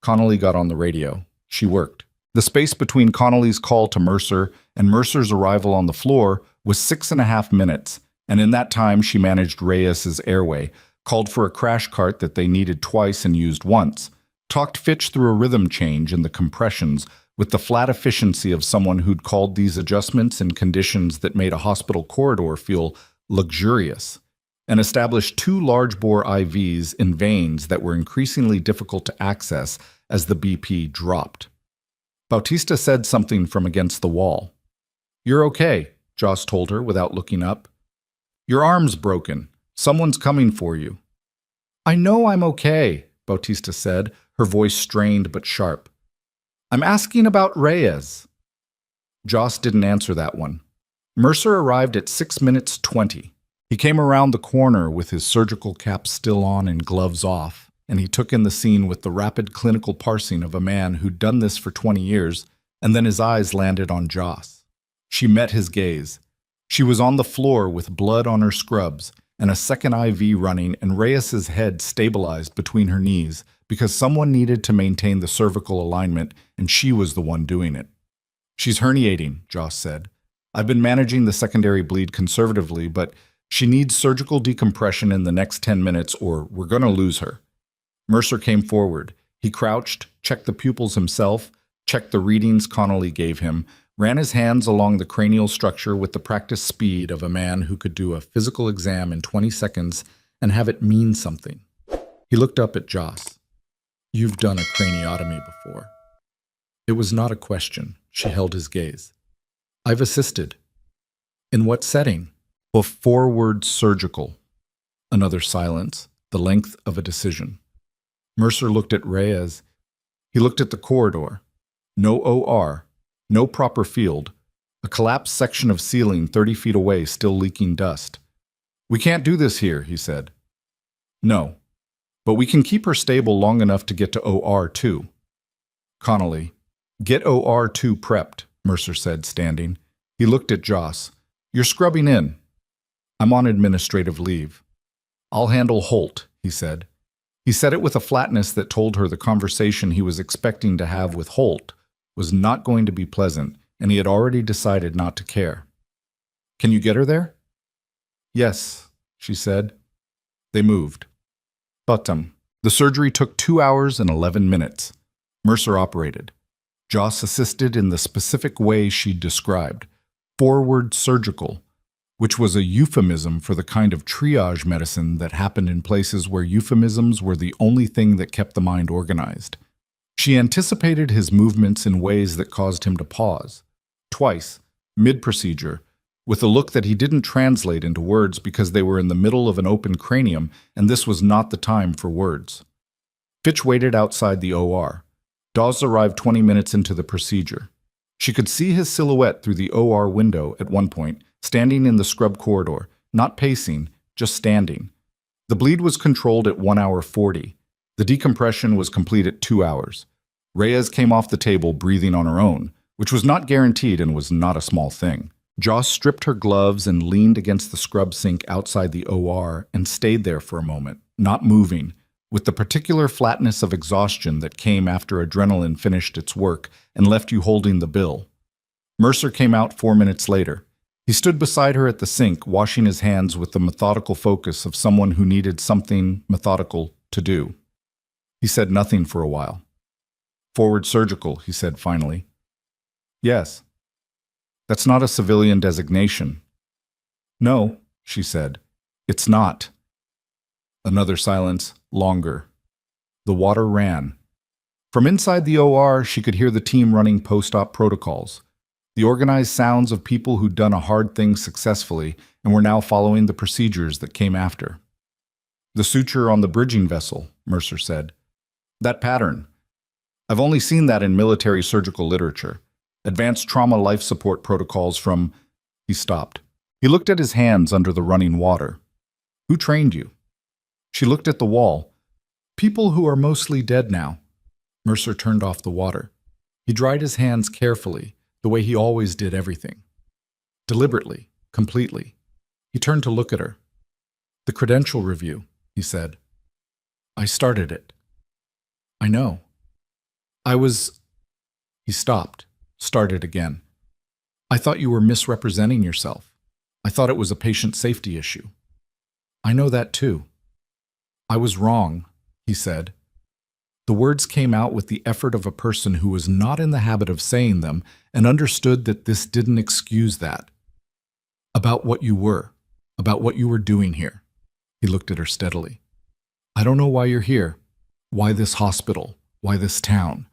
S1: Connolly got on the radio. She worked. The space between Connolly's call to Mercer and Mercer's arrival on the floor was 6.5 minutes, and in that time she managed Reyes's airway, called for a crash cart that they needed twice and used once, talked Fitch through a rhythm change in the compressions with the flat efficiency of someone who'd called these adjustments in conditions that made a hospital corridor feel luxurious, and established 2 large-bore IVs in veins that were increasingly difficult to access as the BP dropped. Bautista said something from against the wall. "You're okay," Joss told her without looking up. "Your arm's broken. Someone's coming for you." "I know I'm okay," Bautista said, her voice strained but sharp. "I'm asking about Reyes." Joss didn't answer that one. Mercer arrived at 6 minutes 20. He came around the corner with his surgical cap still on and gloves off, and he took in the scene with the rapid clinical parsing of a man who'd done this for 20 years, and then his eyes landed on Joss. She met his gaze. She was on the floor with blood on her scrubs, and a second IV running, and Reyes's head stabilized between her knees because someone needed to maintain the cervical alignment, and she was the one doing it. "She's herniating," Joss said. "I've been managing the secondary bleed conservatively, but She needs surgical decompression in the next 10 minutes or we're going to lose her. Mercer came forward. He crouched, checked the pupils himself, checked the readings Connolly gave him, ran his hands along the cranial structure with the practiced speed of a man who could do a physical exam in 20 seconds and have it mean something. He looked up at Joss. You've done a craniotomy before. It was not a question. She held his gaze. I've assisted. In what setting? A forward surgical. Another silence, the length of a decision. Mercer looked at Reyes. He looked at the corridor. No OR, no proper field, a collapsed section of ceiling 30 feet away still leaking dust. We can't do this here, he said. No, but we can keep her stable long enough to get to OR2. Connolly, get OR2 prepped, Mercer said, standing. He looked at Joss. You're scrubbing in. I'm on administrative leave. I'll handle Holt, he said. He said it with a flatness that told her the conversation he was expecting to have with Holt was not going to be pleasant, and he had already decided not to care. Can you get her there? Yes, she said. They moved. But the surgery took 2 hours and 11 minutes. Mercer operated. Joss assisted in the specific way she'd described, forward surgical, which was a euphemism for the kind of triage medicine that happened in places where euphemisms were the only thing that kept the mind organized. She anticipated his movements in ways that caused him to pause, twice, mid-procedure, with a look that he didn't translate into words because they were in the middle of an open cranium and this was not the time for words. Fitch waited outside the OR. Dawes arrived 20 minutes into the procedure. She could see his silhouette through the OR window at one point, standing in the scrub corridor, not pacing, just standing. The bleed was controlled at 1 hour 40. The decompression was complete at 2 hours. Reyes came off the table breathing on her own, which was not guaranteed and was not a small thing. Joss stripped her gloves and leaned against the scrub sink outside the OR and stayed there for a moment, not moving, with the particular flatness of exhaustion that came after adrenaline finished its work and left you holding the bill. Mercer came out 4 minutes later. He stood beside her at the sink, washing his hands with the methodical focus of someone who needed something methodical to do. He said nothing for a while. Forward surgical, he said finally. Yes. That's not a civilian designation. No, she said. It's not. Another silence, longer. The water ran. From inside the OR, she could hear the team running post-op protocols, the organized sounds of people who'd done a hard thing successfully and were now following the procedures that came after. The suture on the bridging vessel, Mercer said. That pattern. I've only seen that in military surgical literature. Advanced trauma life support protocols from... He stopped. He looked at his hands under the running water. Who trained you? She looked at the wall. People who are mostly dead now. Mercer turned off the water. He dried his hands carefully, the way he always did everything. Deliberately, completely. He turned to look at her. The credential review, he said. I started it. I know. He stopped, started again. I thought you were misrepresenting yourself. I thought it was a patient safety issue. I know that too. I was wrong, he said. The words came out with the effort of a person who was not in the habit of saying them and understood that this didn't excuse that. About what you were doing here. He looked at her steadily. I don't know why you're here, why this hospital, why this town,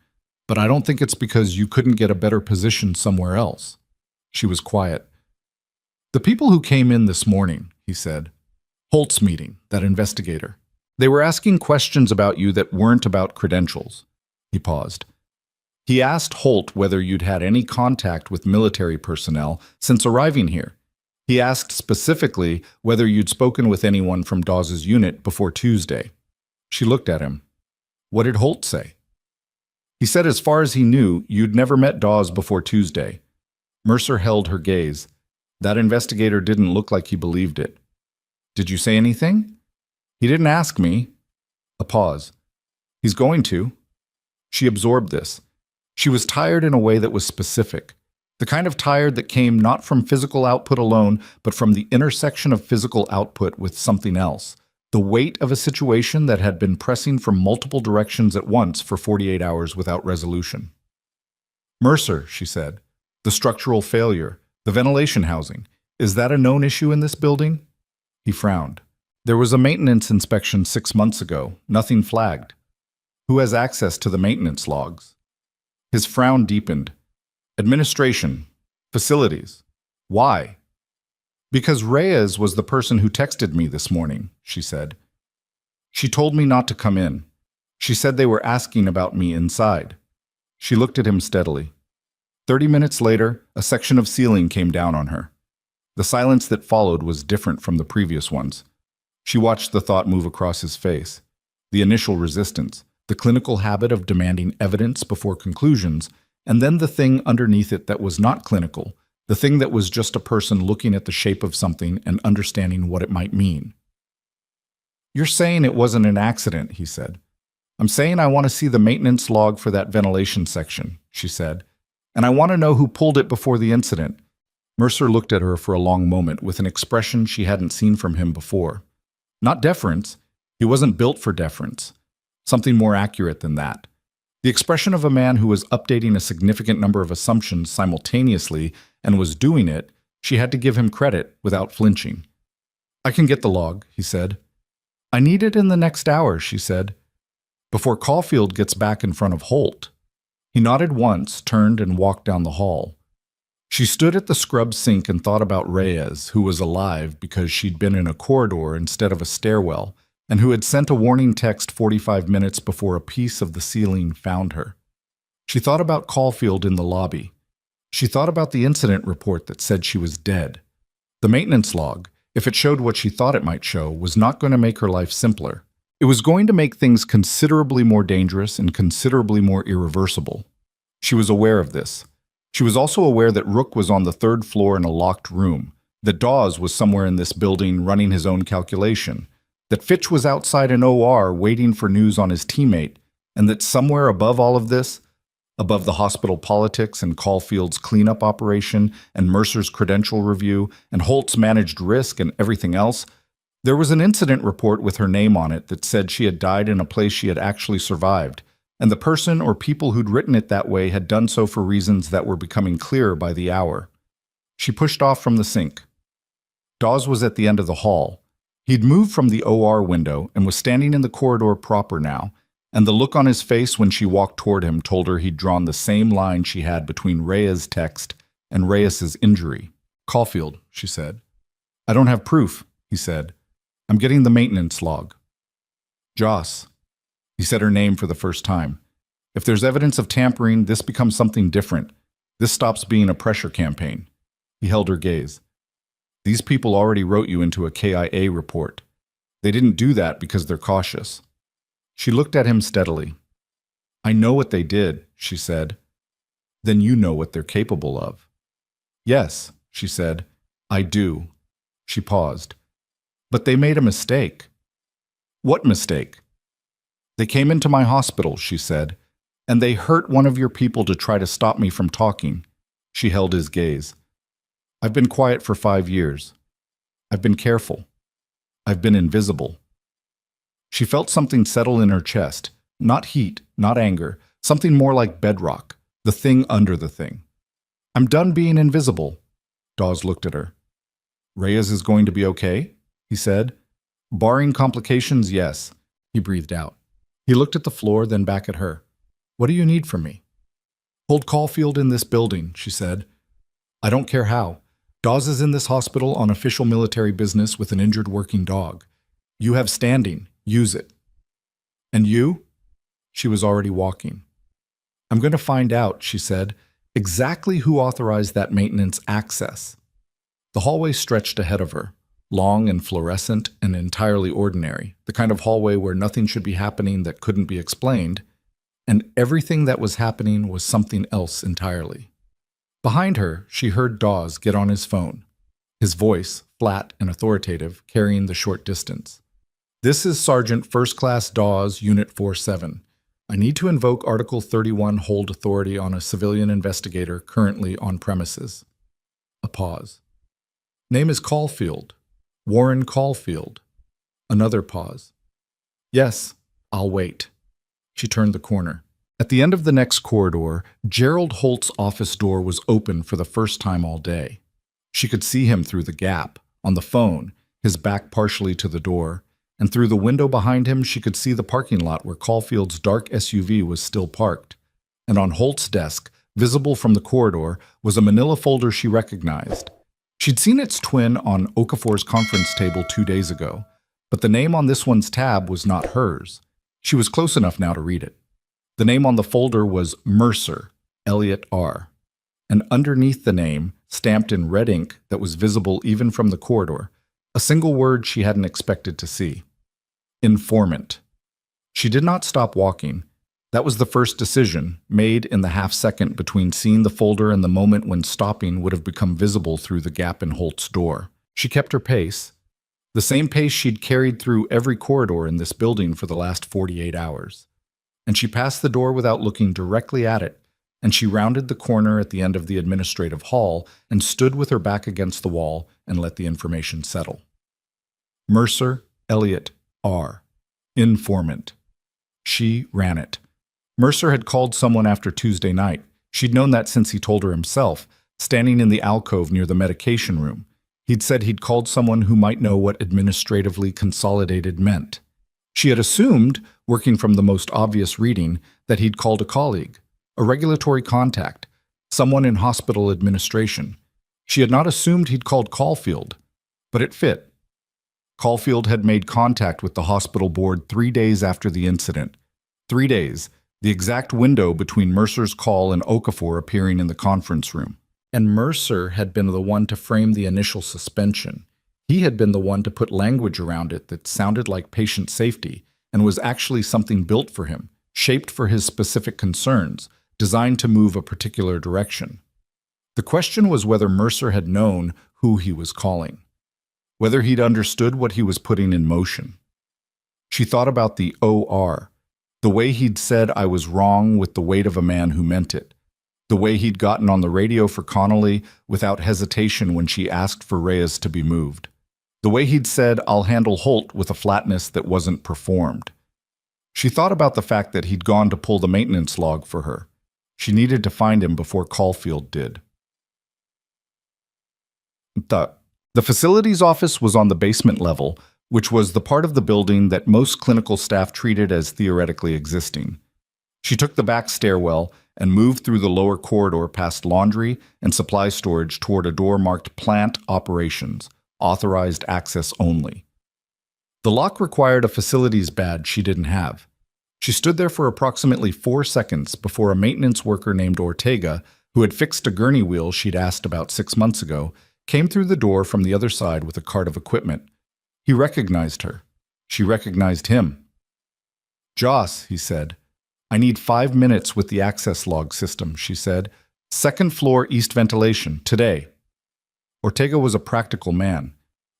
S1: but I don't think it's because you couldn't get a better position somewhere else. She was quiet. The people who came in this morning, he said. Holt's meeting, that investigator. They were asking questions about you that weren't about credentials. He paused. He asked Holt whether you'd had any contact with military personnel since arriving here. He asked specifically whether you'd spoken with anyone from Dawes' unit before Tuesday. She looked at him. What did Holt say? He said as far as he knew, you'd never met Dawes before Tuesday. Mercer held her gaze. That investigator didn't look like he believed it. Did you say anything? He didn't ask me. A pause. He's going to. She absorbed this. She was tired in a way that was specific. The kind of tired that came not from physical output alone, but from the intersection of physical output with something else. The weight of a situation that had been pressing from multiple directions at once for 48 hours without resolution. Mercer, she said. The structural failure. The ventilation housing. Is that a known issue in this building? He frowned. There was a maintenance inspection 6 months ago. Nothing flagged. Who has access to the maintenance logs? His frown deepened. Administration. Facilities. Why? Because Reyes was the person who texted me this morning, she said. She told me not to come in. She said they were asking about me inside. She looked at him steadily. 30 minutes later, a section of ceiling came down on her. The silence that followed was different from the previous ones. She watched the thought move across his face. The initial resistance, the clinical habit of demanding evidence before conclusions, and then the thing underneath it that was not clinical, the thing that was just a person looking at the shape of something and understanding what it might mean. You're saying it wasn't an accident, he said. I'm saying I want to see the maintenance log for that ventilation section, she said, and I want to know who pulled it before the incident. Mercer looked at her for a long moment with an expression she hadn't seen from him before. Not deference. He wasn't built for deference. Something more accurate than that. The expression of a man who was updating a significant number of assumptions simultaneously and was doing it. She had to give him credit without flinching. I can get the log, he said. I need it in the next hour, she said, before Caulfield gets back in front of Holt. He nodded once, turned, and walked down the hall. She stood at the scrub sink and thought about Reyes, who was alive because she'd been in a corridor instead of a stairwell, and who had sent a warning text 45 minutes before a piece of the ceiling found her. She thought about Caulfield in the lobby. She thought about the incident report that said she was dead. The maintenance log, if it showed what she thought it might show, was not going to make her life simpler. It was going to make things considerably more dangerous and considerably more irreversible. She was aware of this. She was also aware that Rook was on the 3rd floor in a locked room, that Dawes was somewhere in this building running his own calculation, that Fitch was outside an OR waiting for news on his teammate, and that somewhere above all of this, above the hospital politics and Caulfield's cleanup operation and Mercer's credential review and Holt's managed risk and everything else, there was an incident report with her name on it that said she had died in a place she had actually survived, and the person or people who'd written it that way had done so for reasons that were becoming clearer by the hour. She pushed off from the sink. Dawes was at the end of the hall. He'd moved from the OR window and was standing in the corridor proper now, and the look on his face when she walked toward him told her he'd drawn the same line she had between Reyes' text and Reyes' injury. Caulfield, she said. I don't have proof, he said. I'm getting the maintenance log. Joss. He said her name for the first time. If there's evidence of tampering, this becomes something different. This stops being a pressure campaign. He held her gaze. These people already wrote you into a KIA report. They didn't do that because they're cautious. She looked at him steadily. I know what they did, she said. Then you know what they're capable of. Yes, she said. I do. She paused. But they made a mistake. What mistake? They came into my hospital, she said, and they hurt one of your people to try to stop me from talking. She held his gaze. I've been quiet for 5 years. I've been careful. I've been invisible. She felt something settle in her chest, not heat, not anger, something more like bedrock, the thing under the thing. I'm done being invisible. Dawes looked at her. Reyes is going to be okay? He said. Barring complications, yes. He breathed out. He looked at the floor, then back at her. What do you need from me? Hold Caulfield in this building, she said. I don't care how. Dawes is in this hospital on official military business with an injured working dog. You have standing. Use it. And you? She was already walking. I'm going to find out, she said, exactly who authorized that maintenance access. The hallway stretched ahead of her, long and fluorescent and entirely ordinary, the kind of hallway where nothing should be happening that couldn't be explained, and everything that was happening was something else entirely. Behind her, she heard Dawes get on his phone, his voice, flat and authoritative, carrying the short distance. This is Sergeant First Class Dawes, Unit 47. I need to invoke Article 31 hold authority on a civilian investigator currently on premises. A pause. Name is Caulfield. Warren Caulfield. Another pause. Yes, I'll wait. She turned the corner. At the end of the next corridor, Gerald Holt's office door was open for the first time all day. She could see him through the gap, on the phone, his back partially to the door, and through the window behind him she could see the parking lot where Caulfield's dark SUV was still parked. And on Holt's desk, visible from the corridor, was a manila folder she recognized. She'd seen its twin on Okafor's conference table 2 days ago, but the name on this one's tab was not hers. She was close enough now to read it. The name on the folder was Mercer, Elliot R. And underneath the name, stamped in red ink that was visible even from the corridor, a single word she hadn't expected to see. Informant. She did not stop walking. That was the first decision, made in the half-second between seeing the folder and the moment when stopping would have become visible through the gap in Holt's door. She kept her pace, the same pace she'd carried through every corridor in this building for the last 48 hours. And she passed the door without looking directly at it, and she rounded the corner at the end of the administrative hall and stood with her back against the wall and let the information settle. Mercer, Elliot, R. Informant. She ran it. Mercer had called someone after Tuesday night. She'd known that since he told her himself, standing in the alcove near the medication room. He'd said he'd called someone who might know what administratively consolidated meant. She had assumed, working from the most obvious reading, that he'd called a colleague, a regulatory contact, someone in hospital administration. She had not assumed he'd called Caulfield, but it fit. Caulfield had made contact with the hospital board 3 days after the incident. 3 days, the exact window between Mercer's call and Okafor appearing in the conference room. And Mercer had been the one to frame the initial suspension. He had been the one to put language around it that sounded like patient safety and was actually something built for him, shaped for his specific concerns, designed to move a particular direction. The question was whether Mercer had known who he was calling, whether he'd understood what he was putting in motion. She thought about the OR, the way he'd said I was wrong with the weight of a man who meant it, the way he'd gotten on the radio for Connolly without hesitation when she asked for Reyes to be moved, the way he'd said I'll handle Holt with a flatness that wasn't performed. She thought about the fact that he'd gone to pull the maintenance log for her. She needed to find him before Caulfield did. The facilities office was on the basement level, which was the part of the building that most clinical staff treated as theoretically existing. She took the back stairwell and moved through the lower corridor past laundry and supply storage toward a door marked Plant Operations, Authorized Access Only. The lock required a facilities badge she didn't have. She stood there for approximately 4 seconds before a maintenance worker named Ortega, who had fixed a gurney wheel she'd asked about 6 months ago, came through the door from the other side with a cart of equipment. He recognized her. She recognized him. "Joss," he said. "I need 5 minutes with the access log system," she said. "Second floor east ventilation, today." Ortega was a practical man.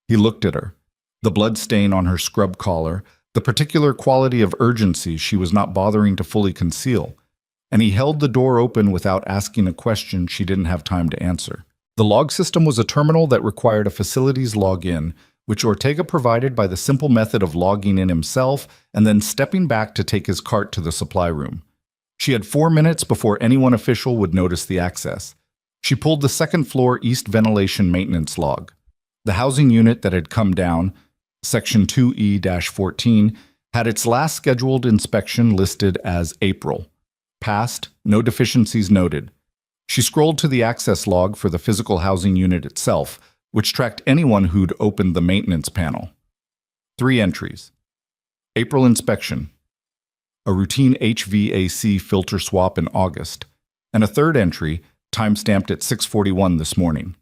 S1: He looked at her. The blood stain on her scrub collar, the particular quality of urgency she was not bothering to fully conceal. And he held the door open without asking a question she didn't have time to answer. The log system was a terminal that required a facilities login, which Ortega provided by the simple method of logging in himself and then stepping back to take his cart to the supply room. She had 4 minutes before anyone official would notice the access. She pulled the second floor east ventilation maintenance log. The housing unit that had come down, Section 2E-14, had its last scheduled inspection listed as April. Passed, no deficiencies noted. She scrolled to the access log for the physical housing unit itself, which tracked anyone who'd opened the maintenance panel. 3 entries. April inspection. A routine HVAC filter swap in August. And a third entry, timestamped at 6:41 this morning.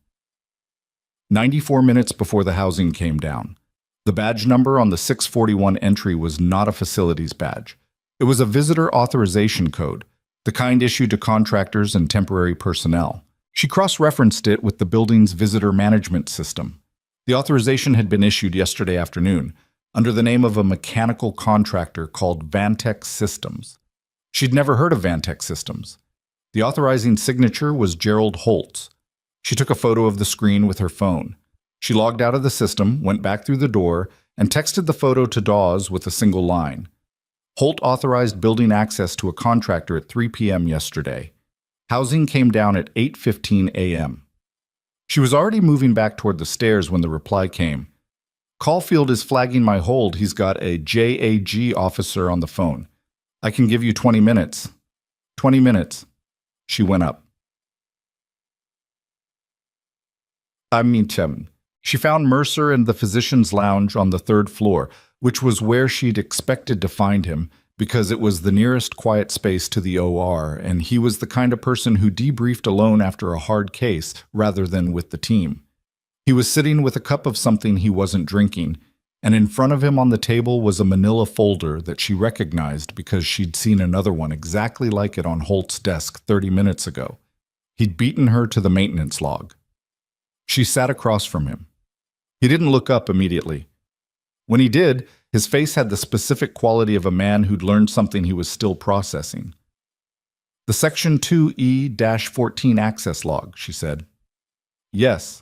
S1: 94 minutes before the housing came down. The badge number on the 641 entry was not a facilities badge. It was a visitor authorization code, the kind issued to contractors and temporary personnel. She cross-referenced it with the building's visitor management system. The authorization had been issued yesterday afternoon, under the name of a mechanical contractor called Vantex Systems. She'd never heard of Vantex Systems. The authorizing signature was Gerald Holtz. She took a photo of the screen with her phone. She logged out of the system, went back through the door, and texted the photo to Dawes with a single line. Holt authorized building access to a contractor at 3 p.m. yesterday. Housing came down at 8:15 a.m. She was already moving back toward the stairs when the reply came. Caulfield is flagging my hold. He's got a JAG officer on the phone. I can give you 20 minutes. 20 minutes. She went up. She found Mercer in the physician's lounge on the third floor, which was where she'd expected to find him, because it was the nearest quiet space to the OR, and he was the kind of person who debriefed alone after a hard case rather than with the team. He was sitting with a cup of something he wasn't drinking, and in front of him on the table was a manila folder that she recognized because she'd seen another one exactly like it on Holt's desk 30 minutes ago. He'd beaten her to the maintenance log. She sat across from him. He didn't look up immediately. When he did, his face had the specific quality of a man who'd learned something he was still processing. The Section 2E-14 access log, she said. Yes.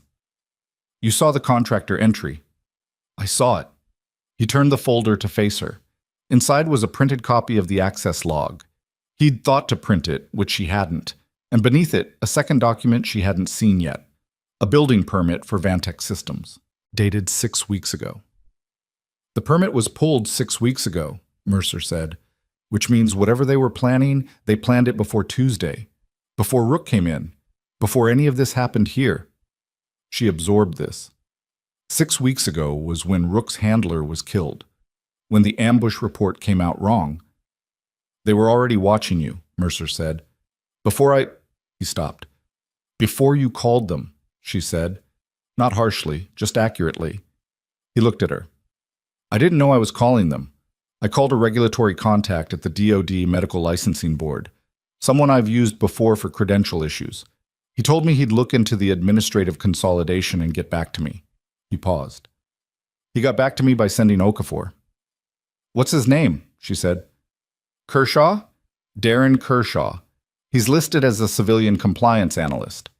S1: You saw the contractor entry. I saw it. He turned the folder to face her. Inside was a printed copy of the access log. He'd thought to print it, which she hadn't, and beneath it, a second document she hadn't seen yet. A building permit for Vantex Systems, dated 6 weeks ago. The permit was pulled 6 weeks ago, Mercer said, which means whatever they were planning, they planned it before Tuesday, before Rook came in, before any of this happened here. She absorbed this. 6 weeks ago was when Rook's handler was killed, when the ambush report came out wrong. They were already watching you, Mercer said. He stopped. Before you called them, she said, not harshly, just accurately. He looked at her. I didn't know I was calling them. I called a regulatory contact at the DoD Medical Licensing Board, someone I've used before for credential issues. He told me he'd look into the administrative consolidation and get back to me. He paused. He got back to me by sending Okafor. What's his name? She said. Kershaw? Darren Kershaw. He's listed as a civilian compliance analyst.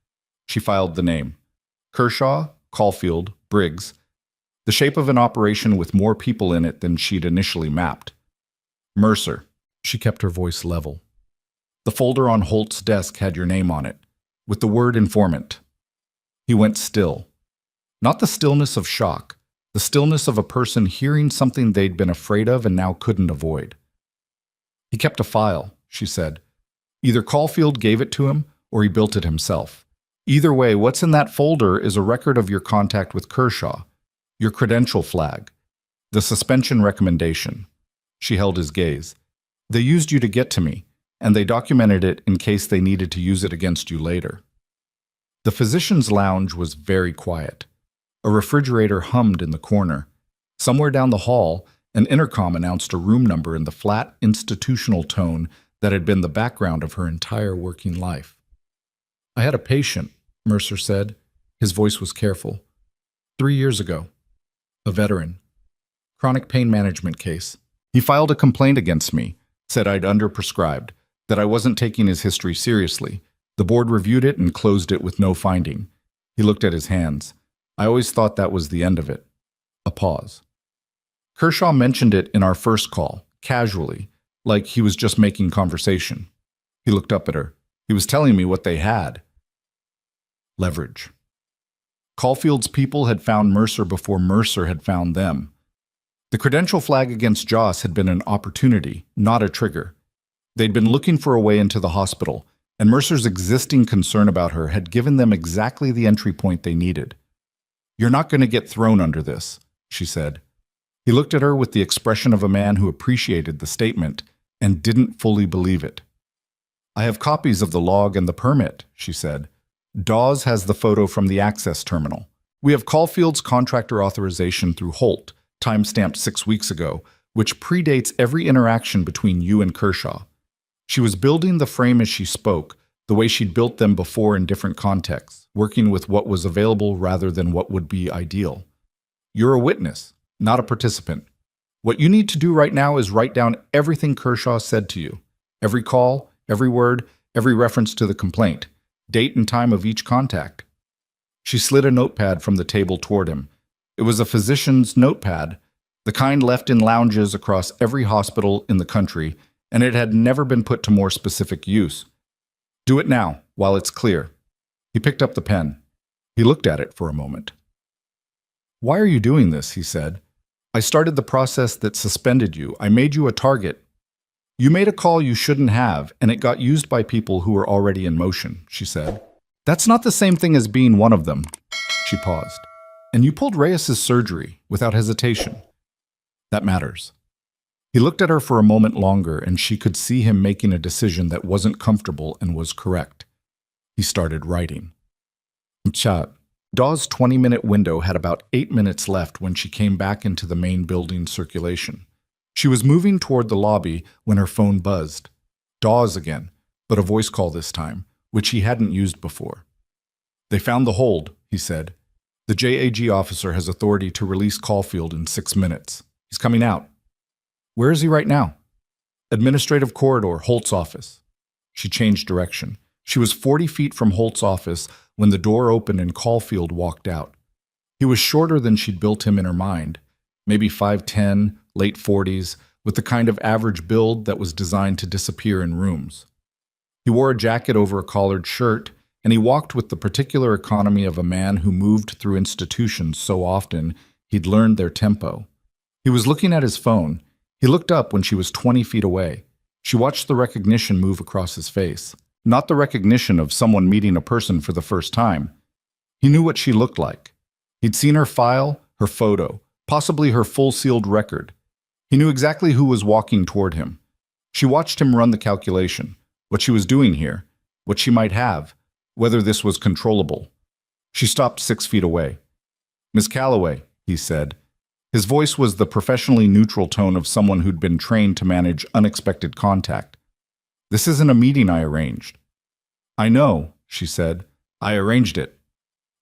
S1: She filed the name. Kershaw, Caulfield, Briggs. The shape of an operation with more people in it than she'd initially mapped. Mercer. She kept her voice level. The folder on Holt's desk had your name on it, with the word informant. He went still. Not the stillness of shock, the stillness of a person hearing something they'd been afraid of and now couldn't avoid. He kept a file, she said. Either Caulfield gave it to him or he built it himself. Either way, what's in that folder is a record of your contact with Kershaw, your credential flag, the suspension recommendation. She held his gaze. They used you to get to me, and they documented it in case they needed to use it against you later. The physician's lounge was very quiet. A refrigerator hummed in the corner. Somewhere down the hall, an intercom announced a room number in the flat, institutional tone that had been the background of her entire working life. I had a patient, Mercer said. His voice was careful. 3 years ago. A veteran. Chronic pain management case. He filed a complaint against me, said I'd underprescribed, that I wasn't taking his history seriously. The board reviewed it and closed it with no finding. He looked at his hands. I always thought that was the end of it. A pause. Kershaw mentioned it in our first call, casually, like he was just making conversation. He looked up at her. He was telling me what they had. Leverage. Caulfield's people had found Mercer before Mercer had found them. The credential flag against Joss had been an opportunity, not a trigger. They'd been looking for a way into the hospital, and Mercer's existing concern about her had given them exactly the entry point they needed. You're not going to get thrown under this, she said. He looked at her with the expression of a man who appreciated the statement and didn't fully believe it. I have copies of the log and the permit, she said. Dawes has the photo from the access terminal. We have Caulfield's contractor authorization through Holt, time-stamped 6 weeks ago, which predates every interaction between you and Kershaw. She was building the frame as she spoke, the way she'd built them before in different contexts, working with what was available rather than what would be ideal. You're a witness, not a participant. What you need to do right now is write down everything Kershaw said to you. Every call, every word, every reference to the complaint, date and time of each contact. She slid a notepad from the table toward him. It was a physician's notepad, the kind left in lounges across every hospital in the country, and it had never been put to more specific use. Do it now, while it's clear. He picked up the pen. He looked at it for a moment. Why are you doing this? He said. I started the process that suspended you. I made you a target. You made a call you shouldn't have, and it got used by people who were already in motion, she said. That's not the same thing as being one of them. She paused. And you pulled Reyes's surgery without hesitation. That matters. He looked at her for a moment longer, and she could see him making a decision that wasn't comfortable and was correct. He started writing. Dawes' 20-minute window had about 8 minutes left when she came back into the main building circulation. She was moving toward the lobby when her phone buzzed. Dawes again, but a voice call this time, which he hadn't used before. They found the hold, he said. The JAG officer has authority to release Caulfield in 6 minutes. He's coming out. Where is he right now? Administrative corridor, Holt's office. She changed direction. She was 40 feet from Holt's office when the door opened and Caulfield walked out. He was shorter than she'd built him in her mind, maybe 5'10", late 40s, with the kind of average build that was designed to disappear in rooms. He wore a jacket over a collared shirt, and he walked with the particular economy of a man who moved through institutions so often he'd learned their tempo. He was looking at his phone. He looked up when she was 20 feet away. She watched the recognition move across his face. Not the recognition of someone meeting a person for the first time. He knew what she looked like. He'd seen her file, her photo, possibly her full sealed record. He knew exactly who was walking toward him. She watched him run the calculation, what she was doing here, what she might have, whether this was controllable. She stopped 6 feet away. Miss Calloway, he said. His voice was the professionally neutral tone of someone who'd been trained to manage unexpected contact. This isn't a meeting I arranged. I know, she said. I arranged it.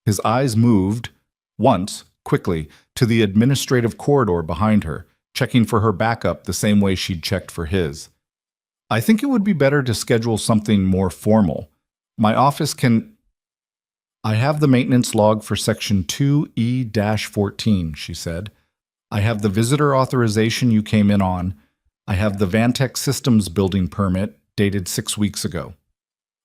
S1: His eyes moved, once, quickly, to the administrative corridor behind her, checking for her backup the same way she'd checked for his. I think it would be better to schedule something more formal. My office can... I have the maintenance log for Section 2E-14, she said. I have the visitor authorization you came in on. I have the Vantech Systems building permit, dated 6 weeks ago.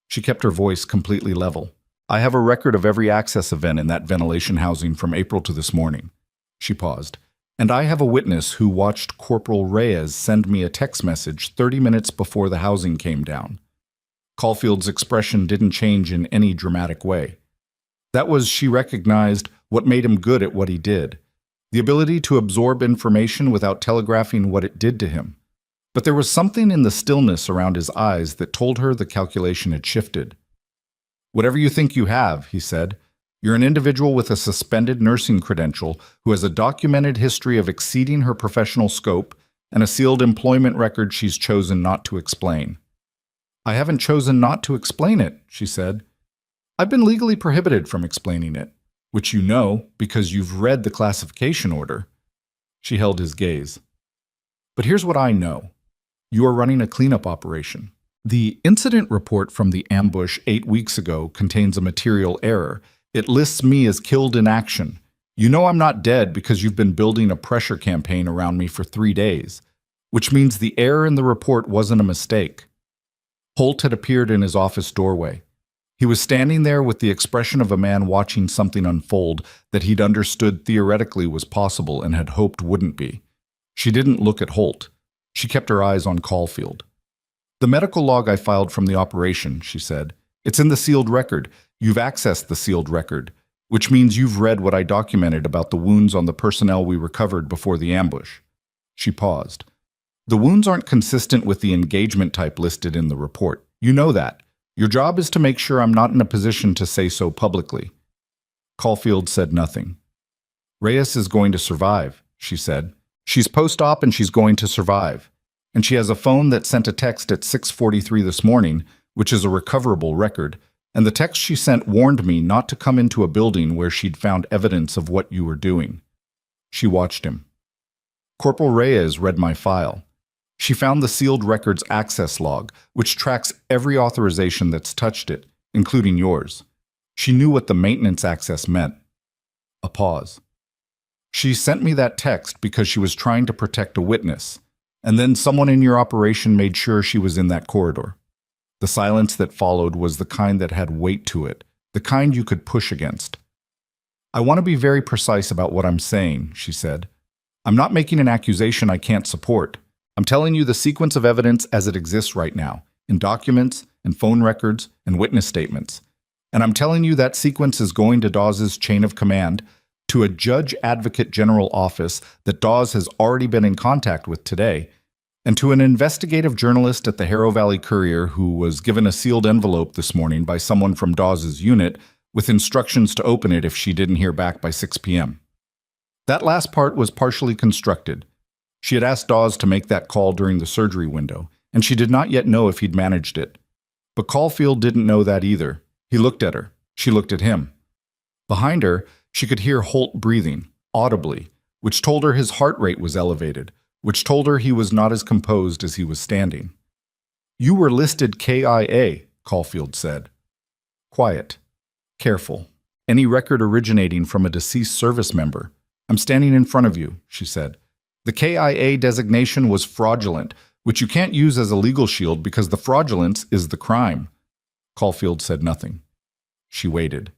S1: She kept her voice completely level. I have a record of every access event in that ventilation housing from April to this morning. She paused. And I have a witness who watched Corporal Reyes send me a text message 30 minutes before the housing came down. Caulfield's expression didn't change in any dramatic way. That was, she recognized, what made him good at what he did. The ability to absorb information without telegraphing what it did to him. But there was something in the stillness around his eyes that told her the calculation had shifted. Whatever you think you have, he said, you're an individual with a suspended nursing credential who has a documented history of exceeding her professional scope and a sealed employment record she's chosen not to explain. I haven't chosen not to explain it, she said. I've been legally prohibited from explaining it, which you know because you've read the classification order. She held his gaze. But here's what I know. You are running a cleanup operation. The incident report from the ambush 8 weeks ago contains a material error. It lists me as killed in action. You know I'm not dead because you've been building a pressure campaign around me for 3 days, which means the error in the report wasn't a mistake. Holt had appeared in his office doorway. He was standing there with the expression of a man watching something unfold that he'd understood theoretically was possible and had hoped wouldn't be. She didn't look at Holt. She kept her eyes on Caulfield. The medical log I filed from the operation, she said. It's in the sealed record. You've accessed the sealed record, which means you've read what I documented about the wounds on the personnel we recovered before the ambush. She paused. The wounds aren't consistent with the engagement type listed in the report. You know that. Your job is to make sure I'm not in a position to say so publicly. Caulfield said nothing. Reyes is going to survive, she said. She's post-op and she's going to survive. And she has a phone that sent a text at 6:43 this morning, which is a recoverable record, and the text she sent warned me not to come into a building where she'd found evidence of what you were doing. She watched him. Corporal Reyes read my file. She found the sealed records access log, which tracks every authorization that's touched it, including yours. She knew what the maintenance access meant. A pause. She sent me that text because she was trying to protect a witness, and then someone in your operation made sure she was in that corridor. The silence that followed was the kind that had weight to it, the kind you could push against. I want to be very precise about what I'm saying, she said. I'm not making an accusation I can't support. I'm telling you the sequence of evidence as it exists right now, in documents and phone records and witness statements. And I'm telling you that sequence is going to Dawes's chain of command, to a Judge Advocate General office that Dawes has already been in contact with today, and to an investigative journalist at the Hero Valley Courier who was given a sealed envelope this morning by someone from Dawes's unit with instructions to open it if she didn't hear back by 6 p.m. That last part was partially constructed. She had asked Dawes to make that call during the surgery window, and she did not yet know if he'd managed it. But Caulfield didn't know that either. He looked at her. She looked at him. Behind her, she could hear Holt breathing, audibly, which told her his heart rate was elevated, which told her he was not as composed as he was standing. You were listed KIA, Caulfield said. Quiet. Careful. Any record originating from a deceased service member. I'm standing in front of you, she said. The KIA designation was fraudulent, which you can't use as a legal shield because the fraudulence is the crime. Caulfield said nothing. She waited.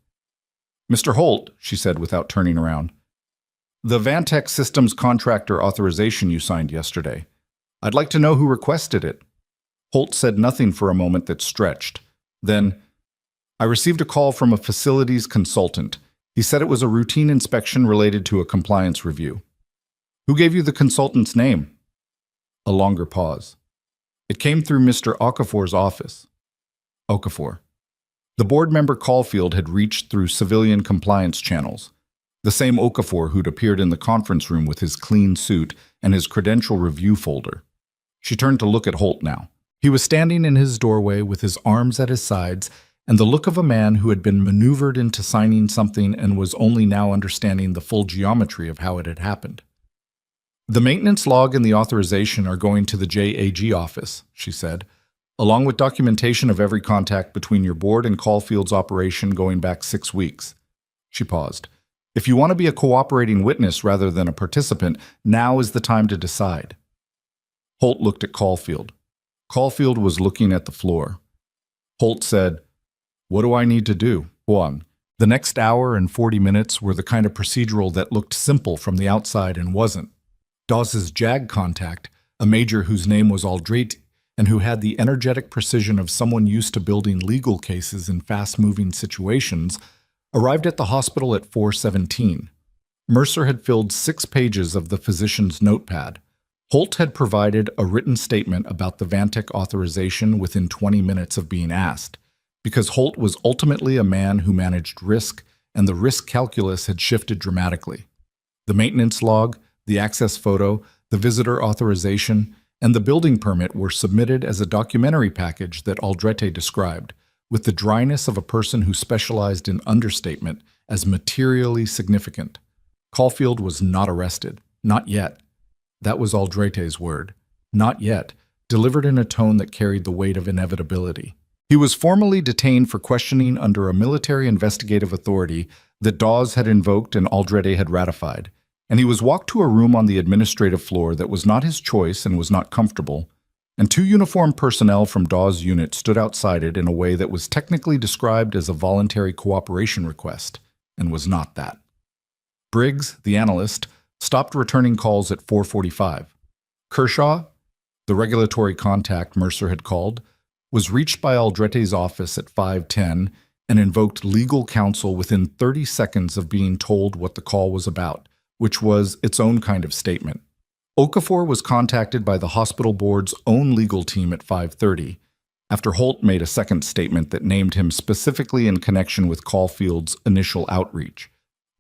S1: Mr. Holt, she said without turning around, the Vantech Systems contractor authorization you signed yesterday. I'd like to know who requested it. Holt said nothing for a moment that stretched. Then, I received a call from a facilities consultant. He said it was a routine inspection related to a compliance review. Who gave you the consultant's name? A longer pause. It came through Mr. Okafor's office. Okafor. The board member Caulfield had reached through civilian compliance channels. The same Okafor who'd appeared in the conference room with his clean suit and his credential review folder. She turned to look at Holt now. He was standing in his doorway with his arms at his sides and the look of a man who had been maneuvered into signing something and was only now understanding the full geometry of how it had happened. The maintenance log and the authorization are going to the JAG office, she said, along with documentation of every contact between your board and Caulfield's operation going back 6 weeks. She paused. If you want to be a cooperating witness rather than a participant, now is the time to decide. Holt looked at Caulfield. Caulfield was looking at the floor. Holt said, What do I need to do? One. The next hour and 40 minutes were the kind of procedural that looked simple from the outside and wasn't. Dawes's JAG contact, a major whose name was Aldrete, and who had the energetic precision of someone used to building legal cases in fast-moving situations, arrived at the hospital at 4:17. Mercer had filled 6 pages of the physician's notepad. Holt had provided a written statement about the Vantech authorization within 20 minutes of being asked, because Holt was ultimately a man who managed risk, and the risk calculus had shifted dramatically. The maintenance log, the access photo, the visitor authorization, and the building permit were submitted as a documentary package that Aldrete described, with the dryness of a person who specialized in understatement, as materially significant. Caulfield was not arrested. Not yet. That was Aldrete's word. Not yet, delivered in a tone that carried the weight of inevitability. He was formally detained for questioning under a military investigative authority that Dawes had invoked and Aldrete had ratified, and he was walked to a room on the administrative floor that was not his choice and was not comfortable, and 2 uniformed personnel from Dawes' unit stood outside it in a way that was technically described as a voluntary cooperation request, and was not that. Briggs, the analyst, stopped returning calls at 4:45. Kershaw, the regulatory contact Mercer had called, was reached by Aldrete's office at 5:10 and invoked legal counsel within 30 seconds of being told what the call was about, which was its own kind of statement. Okafor was contacted by the hospital board's own legal team at 5:30, after Holt made a second statement that named him specifically in connection with Caulfield's initial outreach.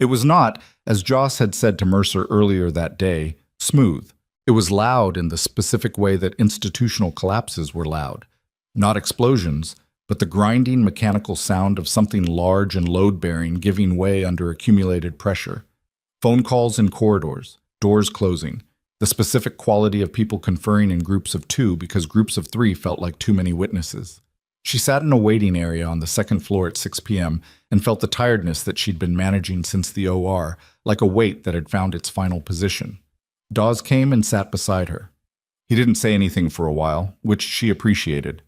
S1: It was not, as Joss had said to Mercer earlier that day, smooth. It was loud in the specific way that institutional collapses were loud. Not explosions, but the grinding mechanical sound of something large and load-bearing giving way under accumulated pressure. Phone calls in corridors, doors closing, The specific quality of people conferring in groups of two because groups of three felt like too many witnesses. She sat in a waiting area on the second floor at 6 p.m. and felt the tiredness that she'd been managing since the OR, like a weight that had found its final position. Dawes came and sat beside her. He didn't say anything for a while, which she appreciated.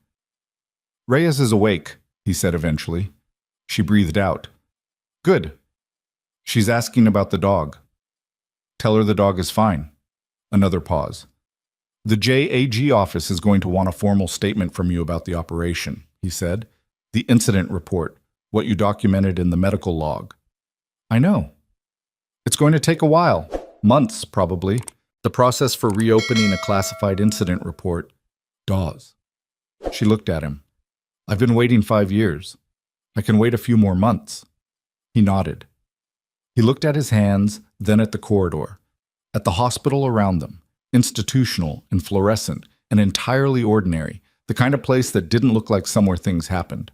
S1: "Reyes is awake," he said eventually. She breathed out. "Good. She's asking about the dog. Tell her the dog is fine." Another pause. "The JAG office is going to want a formal statement from you about the operation," he said. "The incident report, what you documented in the medical log." "I know. It's going to take a while. Months, probably. The process for reopening a classified incident report." "Dawes." She looked at him. "I've been waiting 5 years. I can wait a few more months." He nodded. He looked at his hands, then at the corridor, at the hospital around them, institutional and fluorescent and entirely ordinary, the kind of place that didn't look like somewhere things happened.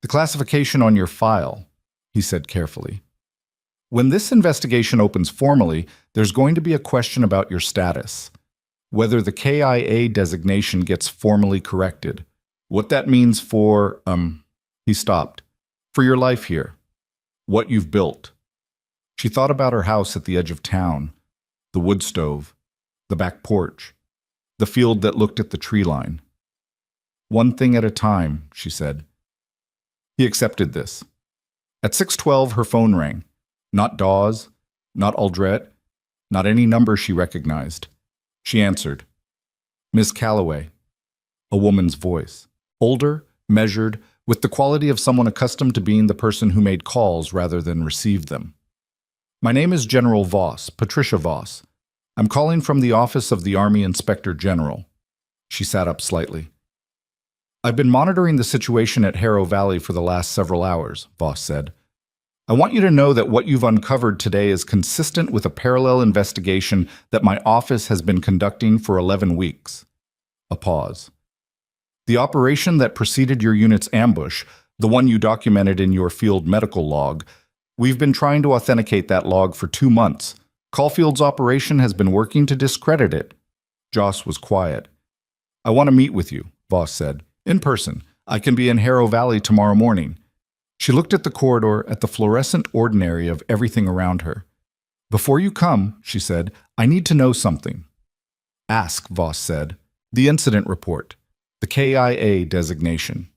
S1: "The classification on your file," he said carefully. "When this investigation opens formally, there's going to be a question about your status. Whether the KIA designation gets formally corrected. What that means for, he stopped. "For your life here. What you've built." She thought about her house at the edge of town, the wood stove, the back porch, the field that looked at the tree line. "One thing at a time," she said. He accepted this. At 6:12, her phone rang. Not Dawes, not Aldrete, not any number she recognized. She answered. "Miss Calloway." A woman's voice. Older, measured, with the quality of someone accustomed to being the person who made calls rather than received them. "My name is General Voss, Patricia Voss. I'm calling from the office of the Army Inspector General." She sat up slightly. "I've been monitoring the situation at Hero Valley for the last several hours," Voss said. "I want you to know that what you've uncovered today is consistent with a parallel investigation that my office has been conducting for 11 weeks. A pause. "The operation that preceded your unit's ambush, the one you documented in your field medical log, we've been trying to authenticate that log for 2 months. Caulfield's operation has been working to discredit it." Joss was quiet. "I want to meet with you," Voss said. "In person. I can be in Hero Valley tomorrow morning." She looked at the corridor, at the fluorescent ordinary of everything around her. "Before you come," she said, "I need to know something." "Ask," Voss said. "The incident report. The KIA designation."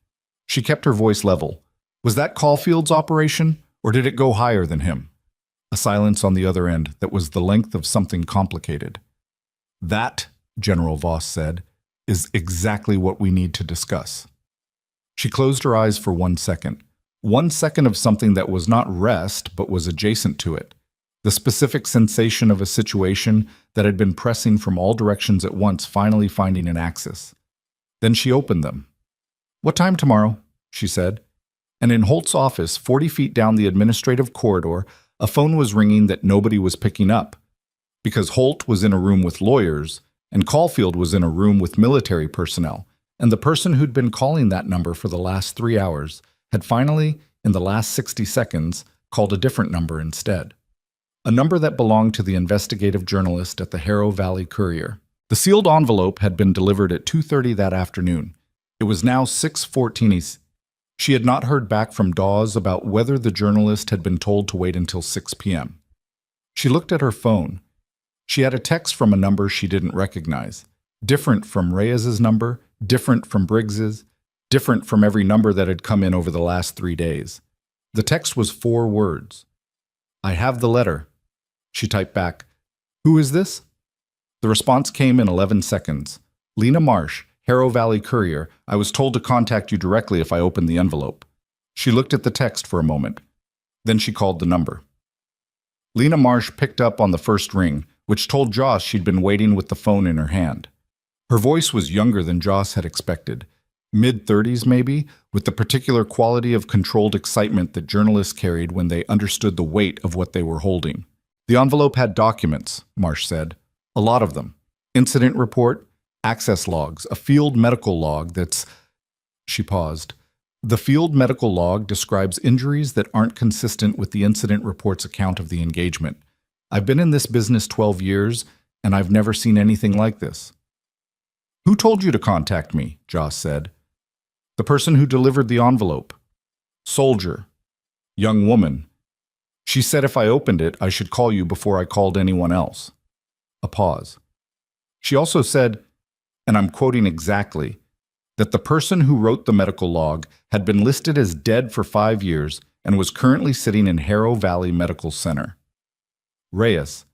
S1: She kept her voice level. "Was that Caulfield's operation, or did it go higher than him?" A silence on the other end that was the length of something complicated. "That," General Voss said, "is exactly what we need to discuss." She closed her eyes for 1 second. 1 second of something that was not rest, but was adjacent to it. The specific sensation of a situation that had been pressing from all directions at once, finally finding an axis. Then she opened them. "What time tomorrow?" she said. And in Holt's office, 40 feet down the administrative corridor, a phone was ringing that nobody was picking up. Because Holt was in a room with lawyers, and Caulfield was in a room with military personnel, and the person who'd been calling that number for the last 3 hours had finally, in the last 60 seconds, called a different number instead. A number that belonged to the investigative journalist at the Hero Valley Courier. The sealed envelope had been delivered at 2:30 that afternoon. It was now 6:14. She had not heard back from Dawes about whether the journalist had been told to wait until 6 p.m. She looked at her phone. She had a text from a number she didn't recognize. Different from Reyes's number, different from Briggs's, different from every number that had come in over the last 3 days. The text was 4 words. "I have the letter." She typed back, "Who is this?" The response came in 11 seconds. "Lena Marsh, Hero Valley Courier. I was told to contact you directly if I opened the envelope." She looked at the text for a moment. Then she called the number. Lena Marsh picked up on the first ring, which told Joss she'd been waiting with the phone in her hand. Her voice was younger than Joss had expected. Mid-30s maybe, with the particular quality of controlled excitement that journalists carried when they understood the weight of what they were holding. "The envelope had documents," Marsh said. "A lot of them. Incident report, access logs, a field medical log that's..." She paused. "The field medical log describes injuries that aren't consistent with the incident report's account of the engagement. I've been in this business 12 years, and I've never seen anything like this. Who told you to contact me? Joss said. The person who delivered the envelope. Soldier. Young woman. She said if I opened it, I should call you before I called anyone else. A pause. She also said, and I'm quoting exactly, that the person who wrote the medical log had been listed as dead for 5 years and was currently sitting in Hero Valley Medical Center. Reyes.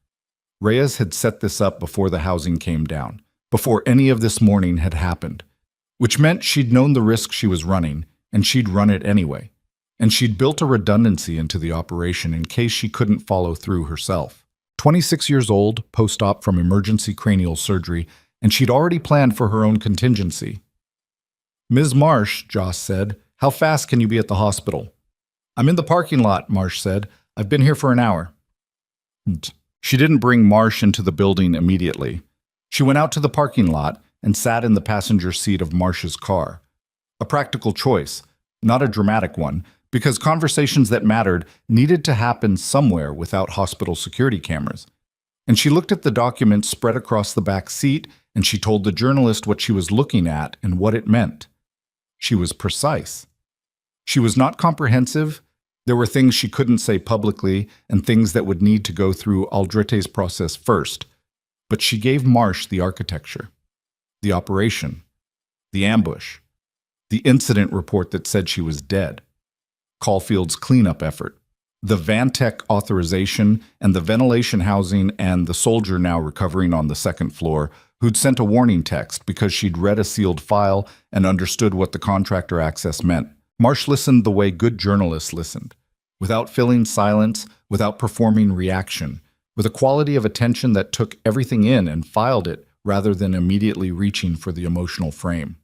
S1: Reyes had set this up before the housing came down, before any of this mourning had happened, which meant she'd known the risk she was running, and she'd run it anyway. And she'd built a redundancy into the operation in case she couldn't follow through herself. 26 years old, post-op from emergency cranial surgery, and she'd already planned for her own contingency. Ms. Marsh, Joss said, how fast can you be at the hospital? I'm in the parking lot, Marsh said. I've been here for an hour. She didn't bring Marsh into the building immediately. She went out to the parking lot and sat in the passenger seat of Marsh's car. A practical choice, not a dramatic one, because conversations that mattered needed to happen somewhere without hospital security cameras. And she looked at the documents spread across the back seat, and she told the journalist what she was looking at and what it meant. She was precise. She was not comprehensive. There were things she couldn't say publicly and things that would need to go through Aldrete's process first. But she gave Marsh the architecture, the operation, the ambush, the incident report that said she was dead, Caulfield's cleanup effort, the Vantech authorization and the ventilation housing, and the soldier now recovering on the second floor who'd sent a warning text because she'd read a sealed file and understood what the contractor access meant. Marsh listened the way good journalists listened, without filling silence, without performing reaction, with a quality of attention that took everything in and filed it rather than immediately reaching for the emotional frame.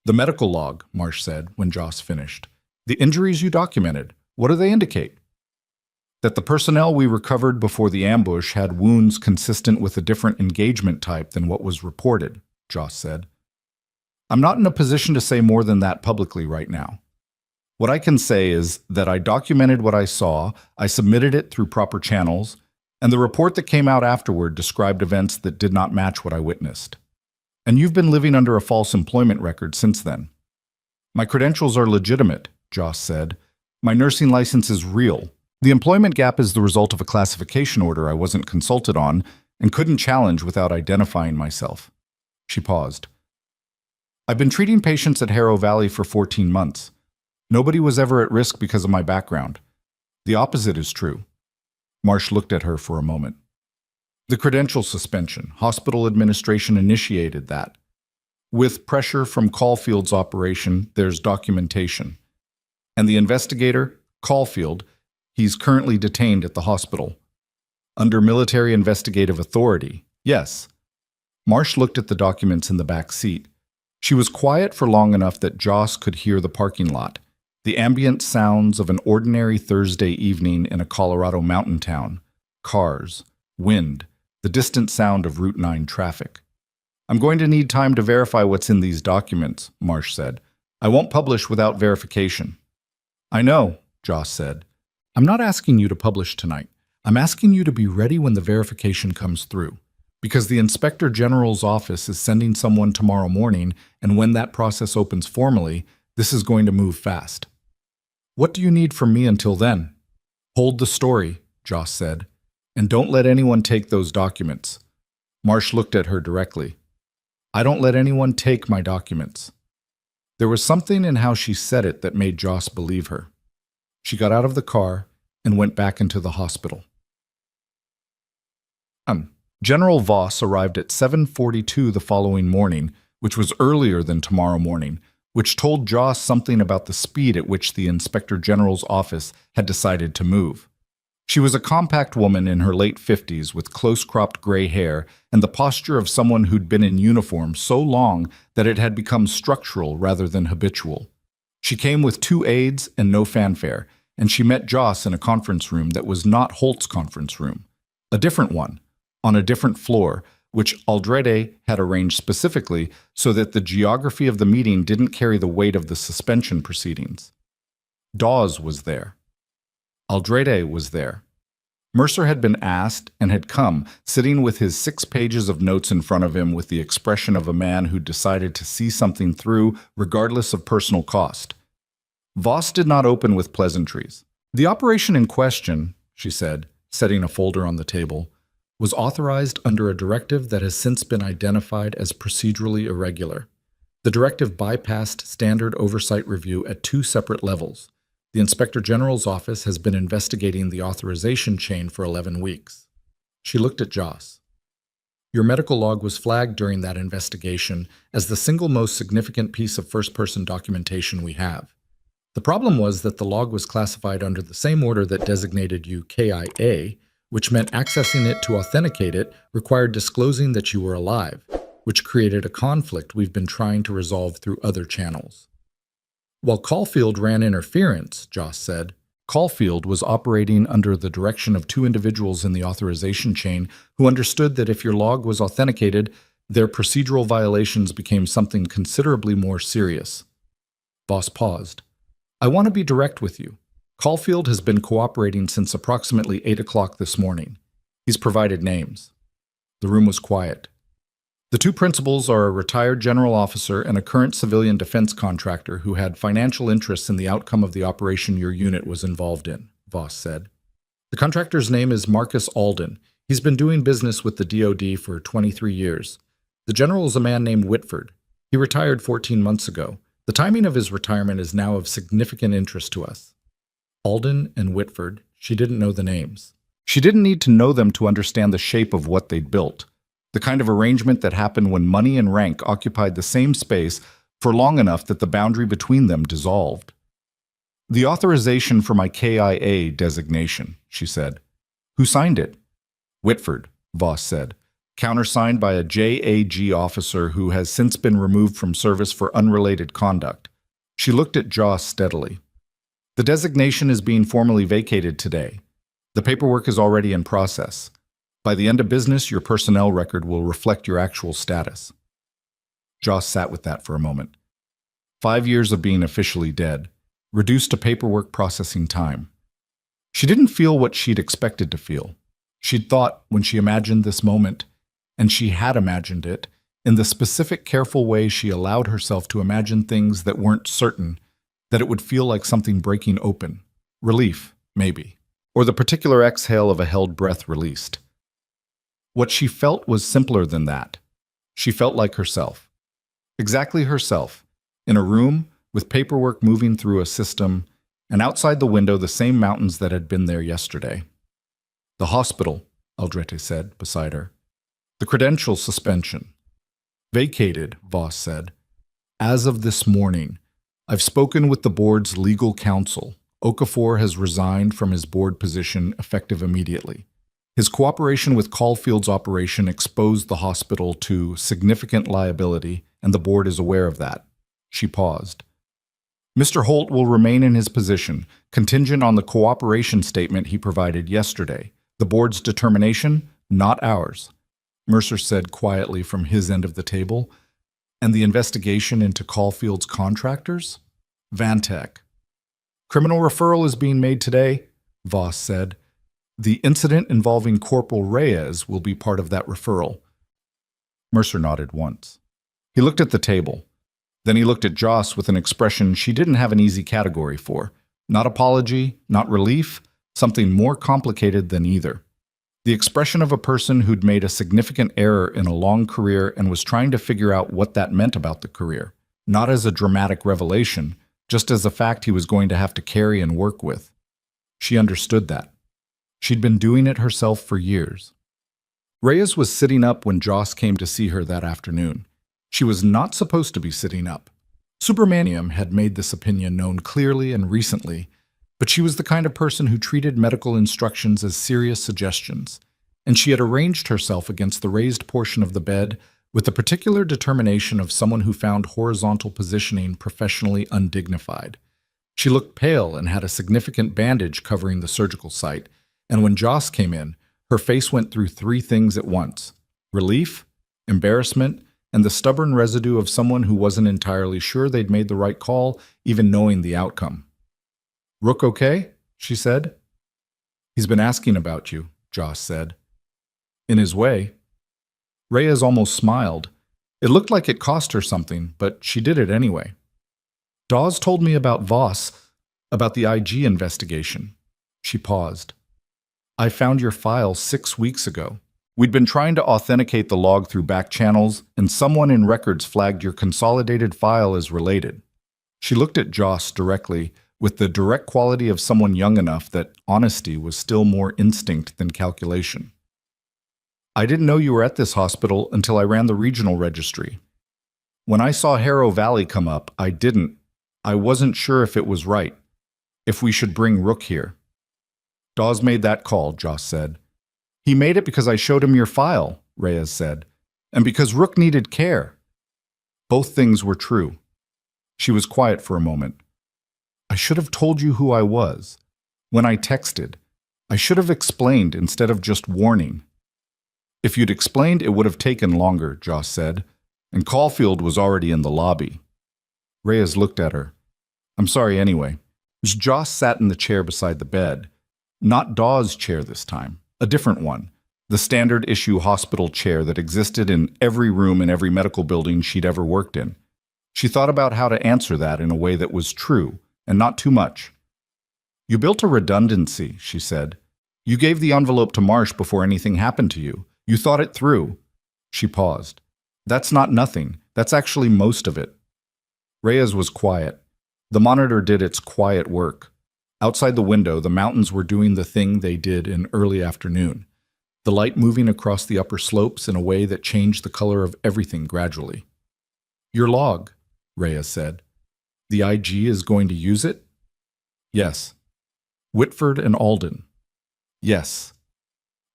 S1: The medical log, Marsh said when Joss finished. The injuries you documented, what do they indicate? That the personnel we recovered before the ambush had wounds consistent with a different engagement type than what was reported, Joss said. I'm not in a position to say more than that publicly right now. What I can say is that I documented what I saw, I submitted it through proper channels, and the report that came out afterward described events that did not match what I witnessed. And you've been living under a false employment record since then. My credentials are legitimate, Joss said. My nursing license is real. The employment gap is the result of a classification order I wasn't consulted on and couldn't challenge without identifying myself. She paused. I've been treating patients at Hero Valley for 14 months. Nobody was ever at risk because of my background. The opposite is true. Marsh looked at her for a moment. The credential suspension, hospital administration initiated that. With pressure from Caulfield's operation, there's documentation. And the investigator, Caulfield, he's currently detained at the hospital. Under military investigative authority, yes. Marsh looked at the documents in the back seat. She was quiet for long enough that Joss could hear the parking lot, the ambient sounds of an ordinary Thursday evening in a Colorado mountain town, cars, wind, the distant sound of Route 9 traffic. I'm going to need time to verify what's in these documents, Marsh said. I won't publish without verification. I know, Joss said. I'm not asking you to publish tonight. I'm asking you to be ready when the verification comes through, because the Inspector General's office is sending someone tomorrow morning, and when that process opens formally, this is going to move fast. What do you need from me until then? Hold the story, Joss said, and don't let anyone take those documents. Marsh looked at her directly. I don't let anyone take my documents. There was something in how she said it that made Joss believe her. She got out of the car and went back into the hospital. General Voss arrived at 7:42 the following morning, which was earlier than tomorrow morning, which told Joss something about the speed at which the Inspector General's office had decided to move. She was a compact woman in her late 50s with close-cropped gray hair and the posture of someone who'd been in uniform so long that it had become structural rather than habitual. She came with 2 aides and no fanfare, and she met Joss in a conference room that was not Holt's conference room, a different one, on a different floor, which Aldrete had arranged specifically so that the geography of the meeting didn't carry the weight of the suspension proceedings. Dawes was there. Aldrete was there. Mercer had been asked and had come, sitting with his 6 pages of notes in front of him with the expression of a man who decided to see something through regardless of personal cost. Voss did not open with pleasantries. The operation in question, she said, setting a folder on the table, was authorized under a directive that has since been identified as procedurally irregular. The directive bypassed standard oversight review at 2 separate levels. The Inspector General's office has been investigating the authorization chain for 11 weeks. She looked at Joss. Your medical log was flagged during that investigation as the single most significant piece of first-person documentation we have. The problem was that the log was classified under the same order that designated you KIA, which meant accessing it to authenticate it required disclosing that you were alive, which created a conflict we've been trying to resolve through other channels. While Caulfield ran interference, Joss said, Caulfield was operating under the direction of 2 individuals in the authorization chain who understood that if your log was authenticated, their procedural violations became something considerably more serious. Voss paused. I want to be direct with you. Caulfield has been cooperating since approximately 8 o'clock this morning. He's provided names. The room was quiet. The 2 principals are a retired general officer and a current civilian defense contractor who had financial interests in the outcome of the operation your unit was involved in, Voss said. The contractor's name is Marcus Alden. He's been doing business with the DoD for 23 years. The general is a man named Whitford. He retired 14 months ago. The timing of his retirement is now of significant interest to us. Alden and Whitford, she didn't know the names. She didn't need to know them to understand the shape of what they'd built. The kind of arrangement that happened when money and rank occupied the same space for long enough that the boundary between them dissolved. The authorization for my KIA designation, she said. Who signed it? Whitford, Voss said. Countersigned by a JAG officer who has since been removed from service for unrelated conduct. She looked at Joss steadily. The designation is being formally vacated today. The paperwork is already in process. By the end of business, your personnel record will reflect your actual status. Joss sat with that for a moment. 5 years of being officially dead, reduced to paperwork processing time. She didn't feel what she'd expected to feel. She'd thought, when she imagined this moment, and she had imagined it, in the specific, careful way she allowed herself to imagine things that weren't certain, that it would feel like something breaking open. Relief, maybe. Or the particular exhale of a held breath released. What she felt was simpler than that. She felt like herself. Exactly herself. In a room, with paperwork moving through a system, and outside the window the same mountains that had been there yesterday. The hospital, Aldrete said, beside her. The credential suspension. Vacated, Voss said. As of this morning, I've spoken with the board's legal counsel. Okafor has resigned from his board position effective immediately. His cooperation with Caulfield's operation exposed the hospital to significant liability, and the board is aware of that. She paused. Mr. Holt will remain in his position, contingent on the cooperation statement he provided yesterday. The board's determination, not ours, Mercer said quietly from his end of the table. And the investigation into Caulfield's contractors? Vantech. Criminal referral is being made today, Voss said. The incident involving Corporal Reyes will be part of that referral. Mercer nodded once. He looked at the table. Then he looked at Joss with an expression she didn't have an easy category for. Not apology, not relief, something more complicated than either. The expression of a person who'd made a significant error in a long career and was trying to figure out what that meant about the career. Not as a dramatic revelation, just as a fact he was going to have to carry and work with. She understood that. She'd been doing it herself for years. Reyes was sitting up when Joss came to see her that afternoon. She was not supposed to be sitting up. Supermanium had made this opinion known clearly and recently, but she was the kind of person who treated medical instructions as serious suggestions, and she had arranged herself against the raised portion of the bed with the particular determination of someone who found horizontal positioning professionally undignified. She looked pale and had a significant bandage covering the surgical site, and when Joss came in, her face went through 3 things at once: relief, embarrassment, and the stubborn residue of someone who wasn't entirely sure they'd made the right call, even knowing the outcome. "Rook okay?" she said. He He's been asking about you, Joss said. In his way. Reyes almost smiled. It looked like it cost her something, but she did it anyway. Dawes told me about Voss, about the IG investigation. She paused. I found your file 6 weeks ago. We'd been trying to authenticate the log through back channels, and someone in records flagged your consolidated file as related. She looked at Joss directly, with the direct quality of someone young enough that honesty was still more instinct than calculation. I didn't know you were at this hospital until I ran the regional registry. When I saw Hero Valley come up, I wasn't sure if it was right, if we should bring Rook here. Dawes made that call, Joss said. He made it because I showed him your file, Reyes said, and because Rook needed care. Both things were true. She was quiet for a moment. I should have told you who I was. When I texted, I should have explained instead of just warning. If you'd explained, it would have taken longer, Joss said, and Caulfield was already in the lobby. Reyes looked at her. I'm sorry anyway. Joss sat in the chair beside the bed. Not Dawes' chair this time, a different one. The standard issue hospital chair that existed in every room in every medical building she'd ever worked in. She thought about how to answer that in a way that was true, and not too much. You built a redundancy, she said. You gave the envelope to Marsh before anything happened to you. You thought it through. She paused. That's not nothing. That's actually most of it. Reyes was quiet. The monitor did its quiet work. Outside the window, the mountains were doing the thing they did in early afternoon, the light moving across the upper slopes in a way that changed the color of everything gradually. Your log, Reyes said. The IG is going to use it? Yes. Whitford and Alden? Yes.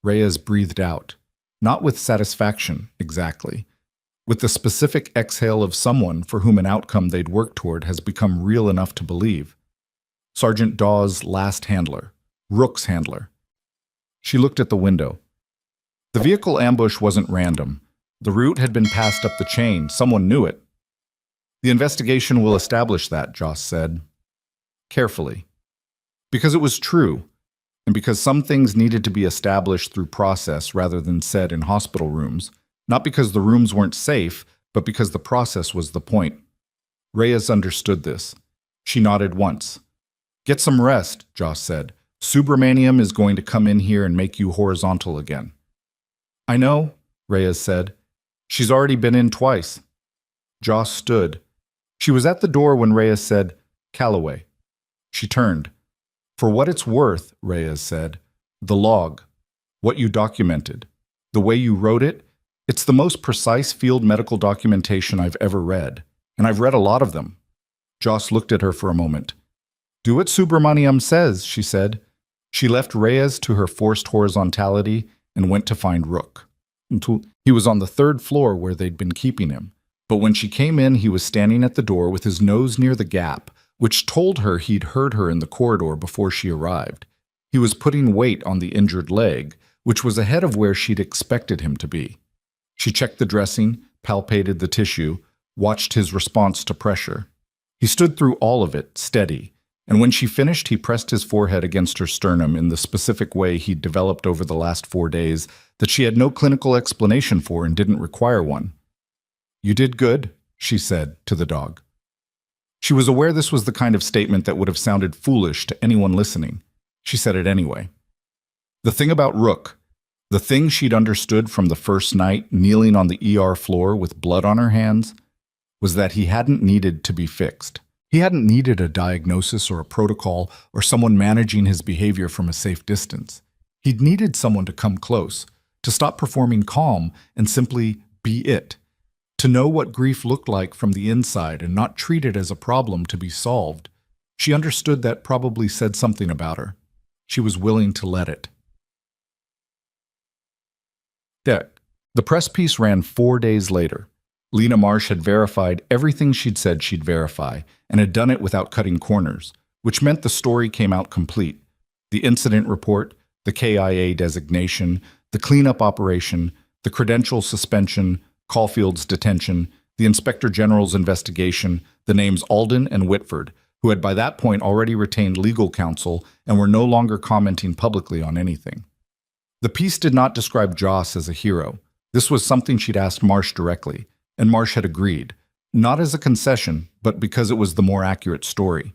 S1: Reyes breathed out, not with satisfaction, exactly, with the specific exhale of someone for whom an outcome they'd worked toward has become real enough to believe. Sergeant Dawes' last handler, Rook's handler. She looked at the window. The vehicle ambush wasn't random. The route had been passed up the chain. Someone knew it. The investigation will establish that, Joss said. Carefully. Because it was true, and because some things needed to be established through process rather than said in hospital rooms, not because the rooms weren't safe, but because the process was the point. Reyes understood this. She nodded once. Get some rest, Joss said. Subramaniam is going to come in here and make you horizontal again. I know, Reyes said. She's already been in twice. Joss stood. She was at the door when Reyes said, Calloway. She turned. For what it's worth, Reyes said, the log, what you documented, the way you wrote it, it's the most precise field medical documentation I've ever read, and I've read a lot of them. Joss looked at her for a moment. Do what Subramaniam says, she said. She left Reyes to her forced horizontality and went to find Rook. He was on the 3rd floor where they'd been keeping him, but when she came in, he was standing at the door with his nose near the gap, which told her he'd heard her in the corridor before she arrived. He was putting weight on the injured leg, which was ahead of where she'd expected him to be. She checked the dressing, palpated the tissue, watched his response to pressure. He stood through all of it, steady, and when she finished, he pressed his forehead against her sternum in the specific way he'd developed over the last 4 days that she had no clinical explanation for and didn't require one. You did good, she said to the dog. She was aware this was the kind of statement that would have sounded foolish to anyone listening. She said it anyway. The thing about Rook, the thing she'd understood from the first night kneeling on the ER floor with blood on her hands, was that he hadn't needed to be fixed. He hadn't needed a diagnosis or a protocol or someone managing his behavior from a safe distance. He'd needed someone to come close, to stop performing calm and simply be it, to know what grief looked like from the inside and not treat it as a problem to be solved. She understood that probably said something about her. She was willing to let it. The press piece ran 4 days later. Lena Marsh had verified everything she'd said she'd verify and had done it without cutting corners, which meant the story came out complete. The incident report, the KIA designation, the cleanup operation, the credential suspension, Caulfield's detention, the Inspector General's investigation, the names Alden and Whitford, who had by that point already retained legal counsel and were no longer commenting publicly on anything. The piece did not describe Joss as a hero. This was something she'd asked Marsh directly, and Marsh had agreed, not as a concession, but because it was the more accurate story.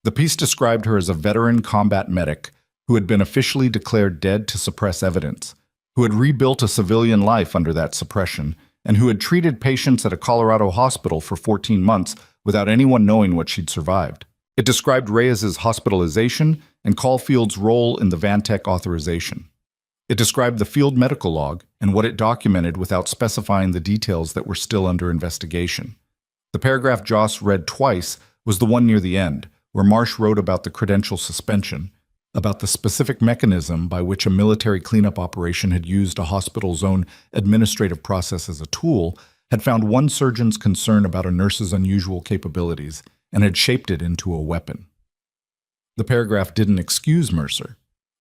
S1: The piece described her as a veteran combat medic who had been officially declared dead to suppress evidence, who had rebuilt a civilian life under that suppression, and who had treated patients at a Colorado hospital for 14 months without anyone knowing what she'd survived. It described Reyes's hospitalization and Caulfield's role in the Vantec authorization. It described the field medical log and what it documented without specifying the details that were still under investigation. The paragraph Joss read twice was the one near the end, where Marsh wrote about the credential suspension, about the specific mechanism by which a military cleanup operation had used a hospital's own administrative process as a tool, had found one surgeon's concern about a nurse's unusual capabilities, and had shaped it into a weapon. The paragraph didn't excuse Mercer.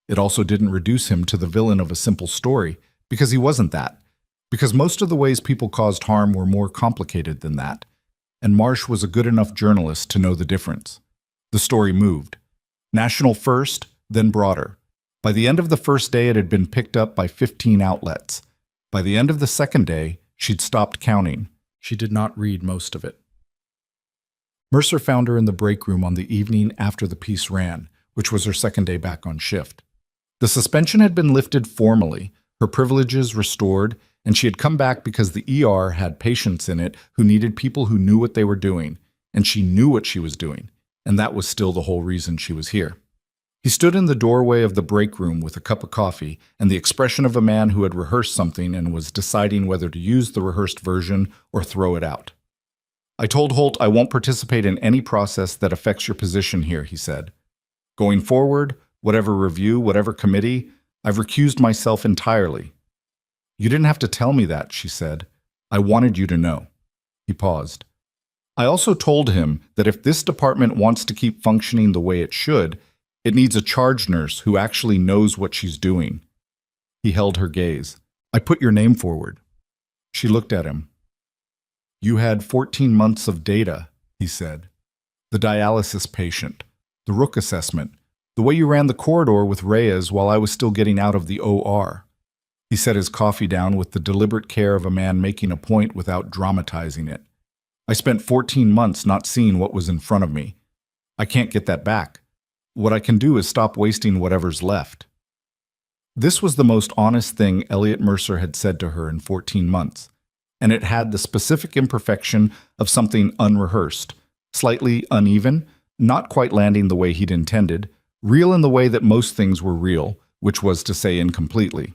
S1: It also didn't reduce him to the villain of a simple story, because he wasn't that, because most of the ways people caused harm were more complicated than that, and Marsh was a good enough journalist to know the difference. The story moved. National first, then broader. By the end of the first day, it had been picked up by 15 outlets. By the end of the second day, she'd stopped counting. She did not read most of it. Mercer found her in the break room on the evening after the piece ran, which was her second day back on shift. The suspension had been lifted formally, her privileges restored, and she had come back because the ER had patients in it who needed people who knew what they were doing, and she knew what she was doing, and that was still the whole reason she was here. He stood in the doorway of the break room with a cup of coffee and the expression of a man who had rehearsed something and was deciding whether to use the rehearsed version or throw it out. "I told Holt I won't participate in any process that affects your position here," he said. "Going forward, whatever review, whatever committee, I've recused myself entirely." "You didn't have to tell me that," she said. "I wanted you to know." He paused. "I also told him that if this department wants to keep functioning the way it should, it needs a charge nurse who actually knows what she's doing." He held her gaze. "I put your name forward." She looked at him. "You had 14 months of data," he said. "The dialysis patient, the Rook assessment, the way you ran the corridor with Reyes while I was still getting out of the OR." He set his coffee down with the deliberate care of a man making a point without dramatizing it. "I spent 14 months not seeing what was in front of me. I can't get that back. What I can do is stop wasting whatever's left." This was the most honest thing Elliot Mercer had said to her in 14 months, and it had the specific imperfection of something unrehearsed, slightly uneven, not quite landing the way he'd intended, real in the way that most things were real, which was to say incompletely.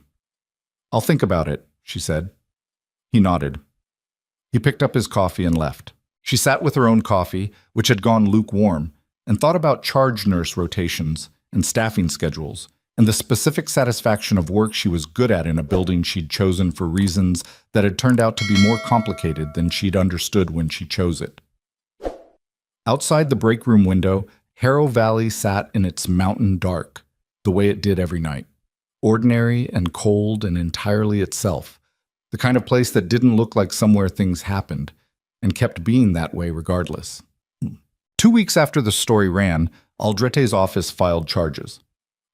S1: "I'll think about it," she said. He nodded. He picked up his coffee and left. She sat with her own coffee, which had gone lukewarm, and thought about charge nurse rotations and staffing schedules, and the specific satisfaction of work she was good at in a building she'd chosen for reasons that had turned out to be more complicated than she'd understood when she chose it. Outside the break room window, Hero Valley sat in its mountain dark, the way it did every night, ordinary and cold and entirely itself, the kind of place that didn't look like somewhere things happened, and kept being that way regardless. 2 weeks after the story ran, Aldrete's office filed charges.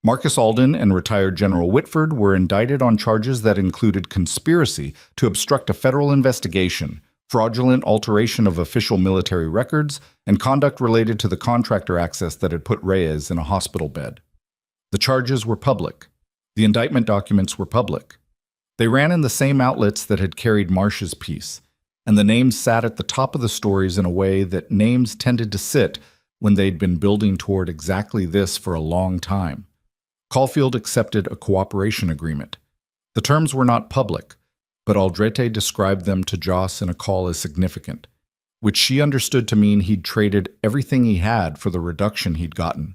S1: Marcus Alden and retired General Whitford were indicted on charges that included conspiracy to obstruct a federal investigation, fraudulent alteration of official military records, and conduct related to the contractor access that had put Reyes in a hospital bed. The charges were public. The indictment documents were public. They ran in the same outlets that had carried Marsh's piece, and the names sat at the top of the stories in a way that names tended to sit when they'd been building toward exactly this for a long time. Caulfield accepted a cooperation agreement. The terms were not public, but Aldrete described them to Joss in a call as significant, which she understood to mean he'd traded everything he had for the reduction he'd gotten,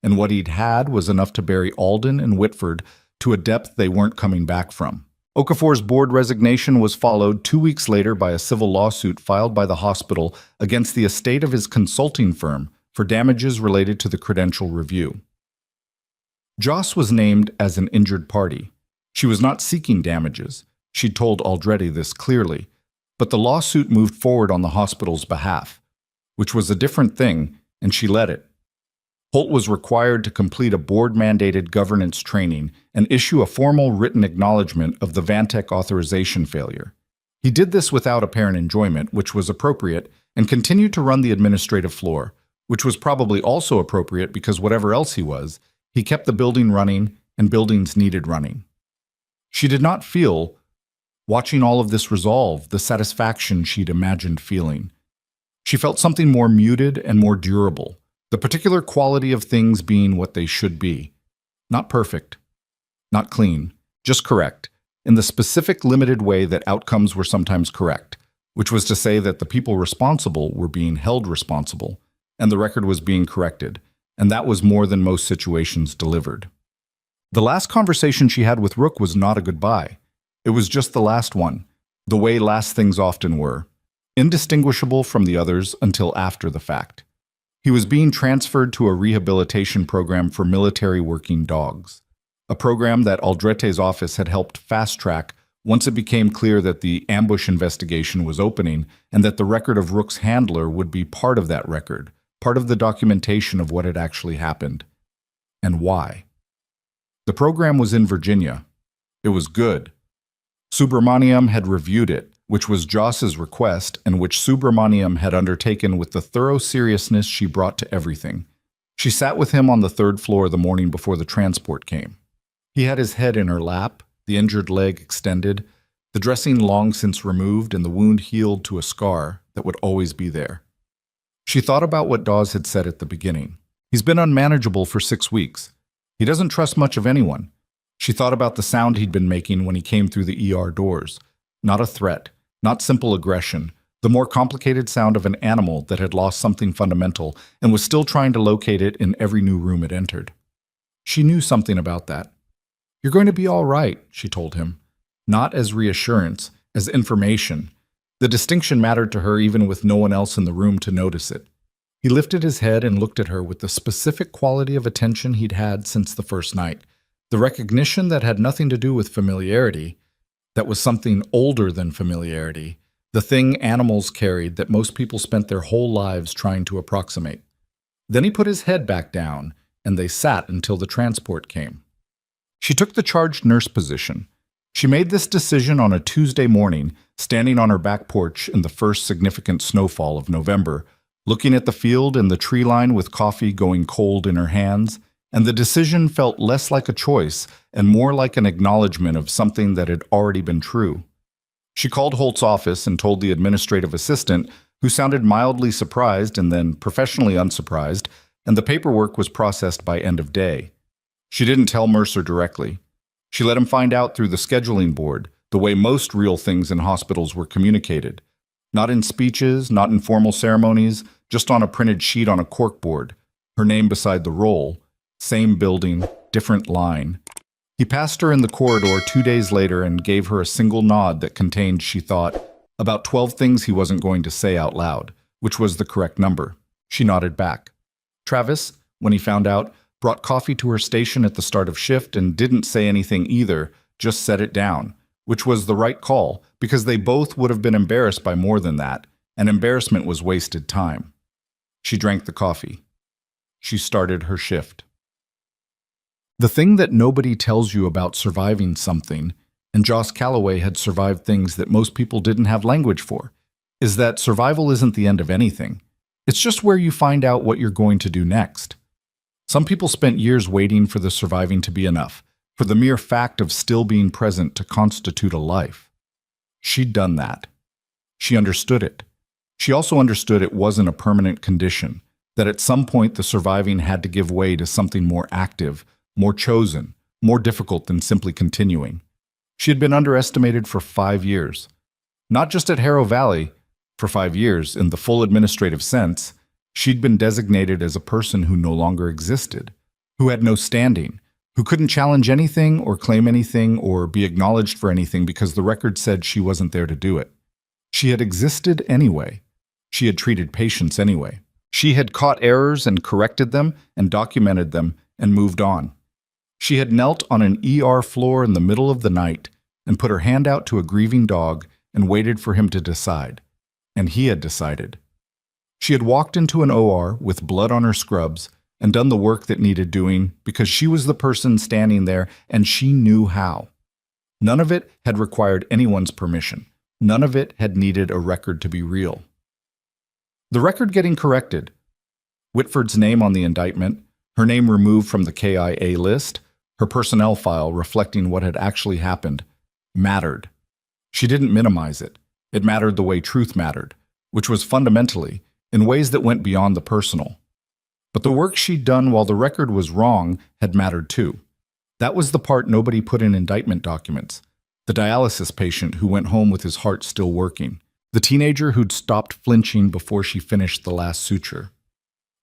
S1: and what he'd had was enough to bury Alden and Whitford to a depth they weren't coming back from. Okafor's board resignation was followed 2 weeks later by a civil lawsuit filed by the hospital against the estate of his consulting firm for damages related to the credential review. Joss was named as an injured party. She was not seeking damages. She'd told Aldrete this clearly, but the lawsuit moved forward on the hospital's behalf, which was a different thing and she led it. Holt was required to complete a board-mandated governance training and issue a formal written acknowledgement of the Vantech authorization failure. He did this without apparent enjoyment, which was appropriate, and continued to run the administrative floor, which was probably also appropriate because whatever else he was, he kept the building running and buildings needed running. She did not feel, watching all of this resolve, the satisfaction she'd imagined feeling. She felt something more muted and more durable, the particular quality of things being what they should be. Not perfect, not clean, just correct, in the specific limited way that outcomes were sometimes correct, which was to say that the people responsible were being held responsible, and the record was being corrected, and that was more than most situations delivered. The last conversation she had with Rook was not a goodbye. It was just the last one, the way last things often were, indistinguishable from the others until after the fact. He was being transferred to a rehabilitation program for military working dogs, a program that Aldrete's office had helped fast-track once it became clear that the ambush investigation was opening and that the record of Rook's handler would be part of that record, part of the documentation of what had actually happened. And why? The program was in Virginia. It was good. Subramaniam had reviewed it, which was Joss's request and which Subramaniam had undertaken with the thorough seriousness she brought to everything. She sat with him on the third floor the morning before the transport came. He had his head in her lap, the injured leg extended, the dressing long since removed and the wound healed to a scar that would always be there. She thought about what Dawes had said at the beginning. He's been unmanageable for 6 weeks. He doesn't trust much of anyone. She thought about the sound he'd been making when he came through the ER doors. Not a threat, not simple aggression, the more complicated sound of an animal that had lost something fundamental and was still trying to locate it in every new room it entered. She knew something about that. "You're going to be all right," she told him. Not as reassurance, as information. The distinction mattered to her even with no one else in the room to notice it. He lifted his head and looked at her with the specific quality of attention he'd had since the first night. The recognition that had nothing to do with familiarity, that was something older than familiarity, the thing animals carried that most people spent their whole lives trying to approximate. Then he put his head back down, and they sat until the transport came. She took the charged nurse position. She made this decision on a Tuesday morning, standing on her back porch in the first significant snowfall of November, looking at the field and the tree line with coffee going cold in her hands, and the decision felt less like a choice and more like an acknowledgement of something that had already been true. She called Holt's office and told the administrative assistant, who sounded mildly surprised and then professionally unsurprised, and the paperwork was processed by end of day. She didn't tell Mercer directly. She let him find out through the scheduling board, the way most real things in hospitals were communicated. Not in speeches, not in formal ceremonies, just on a printed sheet on a corkboard, her name beside the roll. Same building, different line. He passed her in the corridor 2 days later and gave her a single nod that contained, she thought, about 12 things he wasn't going to say out loud, which was the correct number. She nodded back. Travis, when he found out, brought coffee to her station at the start of shift and didn't say anything either, just set it down, which was the right call because they both would have been embarrassed by more than that, and embarrassment was wasted time. She drank the coffee. She started her shift. The thing that nobody tells you about surviving something, and Joss Calloway had survived things that most people didn't have language for, is that survival isn't the end of anything. It's just where you find out what you're going to do next. Some people spent years waiting for the surviving to be enough, for the mere fact of still being present to constitute a life. She'd done that. She understood it. She also understood it wasn't a permanent condition, that at some point the surviving had to give way to something more active, more chosen, more difficult than simply continuing. She had been underestimated for 5 years. Not just at Harrow Valley, for 5 years, in the full administrative sense, she'd been designated as a person who no longer existed, who had no standing, who couldn't challenge anything or claim anything or be acknowledged for anything because the record said she wasn't there to do it. She had existed anyway. She had treated patients anyway. She had caught errors and corrected them and documented them and moved on. She had knelt on an ER floor in the middle of the night and put her hand out to a grieving dog and waited for him to decide. And he had decided. She had walked into an OR with blood on her scrubs and done the work that needed doing because she was the person standing there and she knew how. None of it had required anyone's permission. None of it had needed a record to be real. The record getting corrected, Whitford's name on the indictment, her name removed from the KIA list, her personnel file reflecting what had actually happened, mattered. She didn't minimize it. It mattered the way truth mattered, which was fundamentally, in ways that went beyond the personal. But the work she'd done while the record was wrong had mattered too. That was the part nobody put in indictment documents. The dialysis patient who went home with his heart still working. The teenager who'd stopped flinching before she finished the last suture.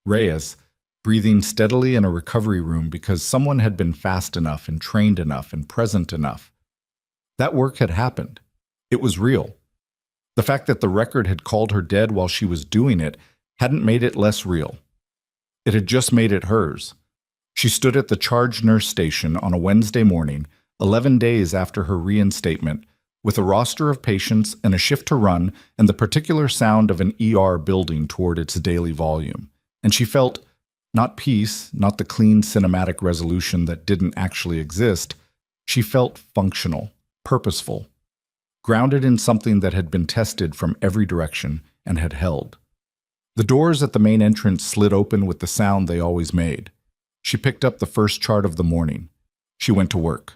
S1: Reyes, breathing steadily in a recovery room because someone had been fast enough and trained enough and present enough. That work had happened. It was real. The fact that the record had called her dead while she was doing it hadn't made it less real. It had just made it hers. She stood at the charge nurse station on a Wednesday morning, 11 days after her reinstatement, with a roster of patients and a shift to run and the particular sound of an ER building toward its daily volume. And she felt, not peace, not the clean cinematic resolution that didn't actually exist, she felt functional, purposeful, grounded in something that had been tested from every direction and had held. The doors at the main entrance slid open with the sound they always made. She picked up the first chart of the morning. She went to work.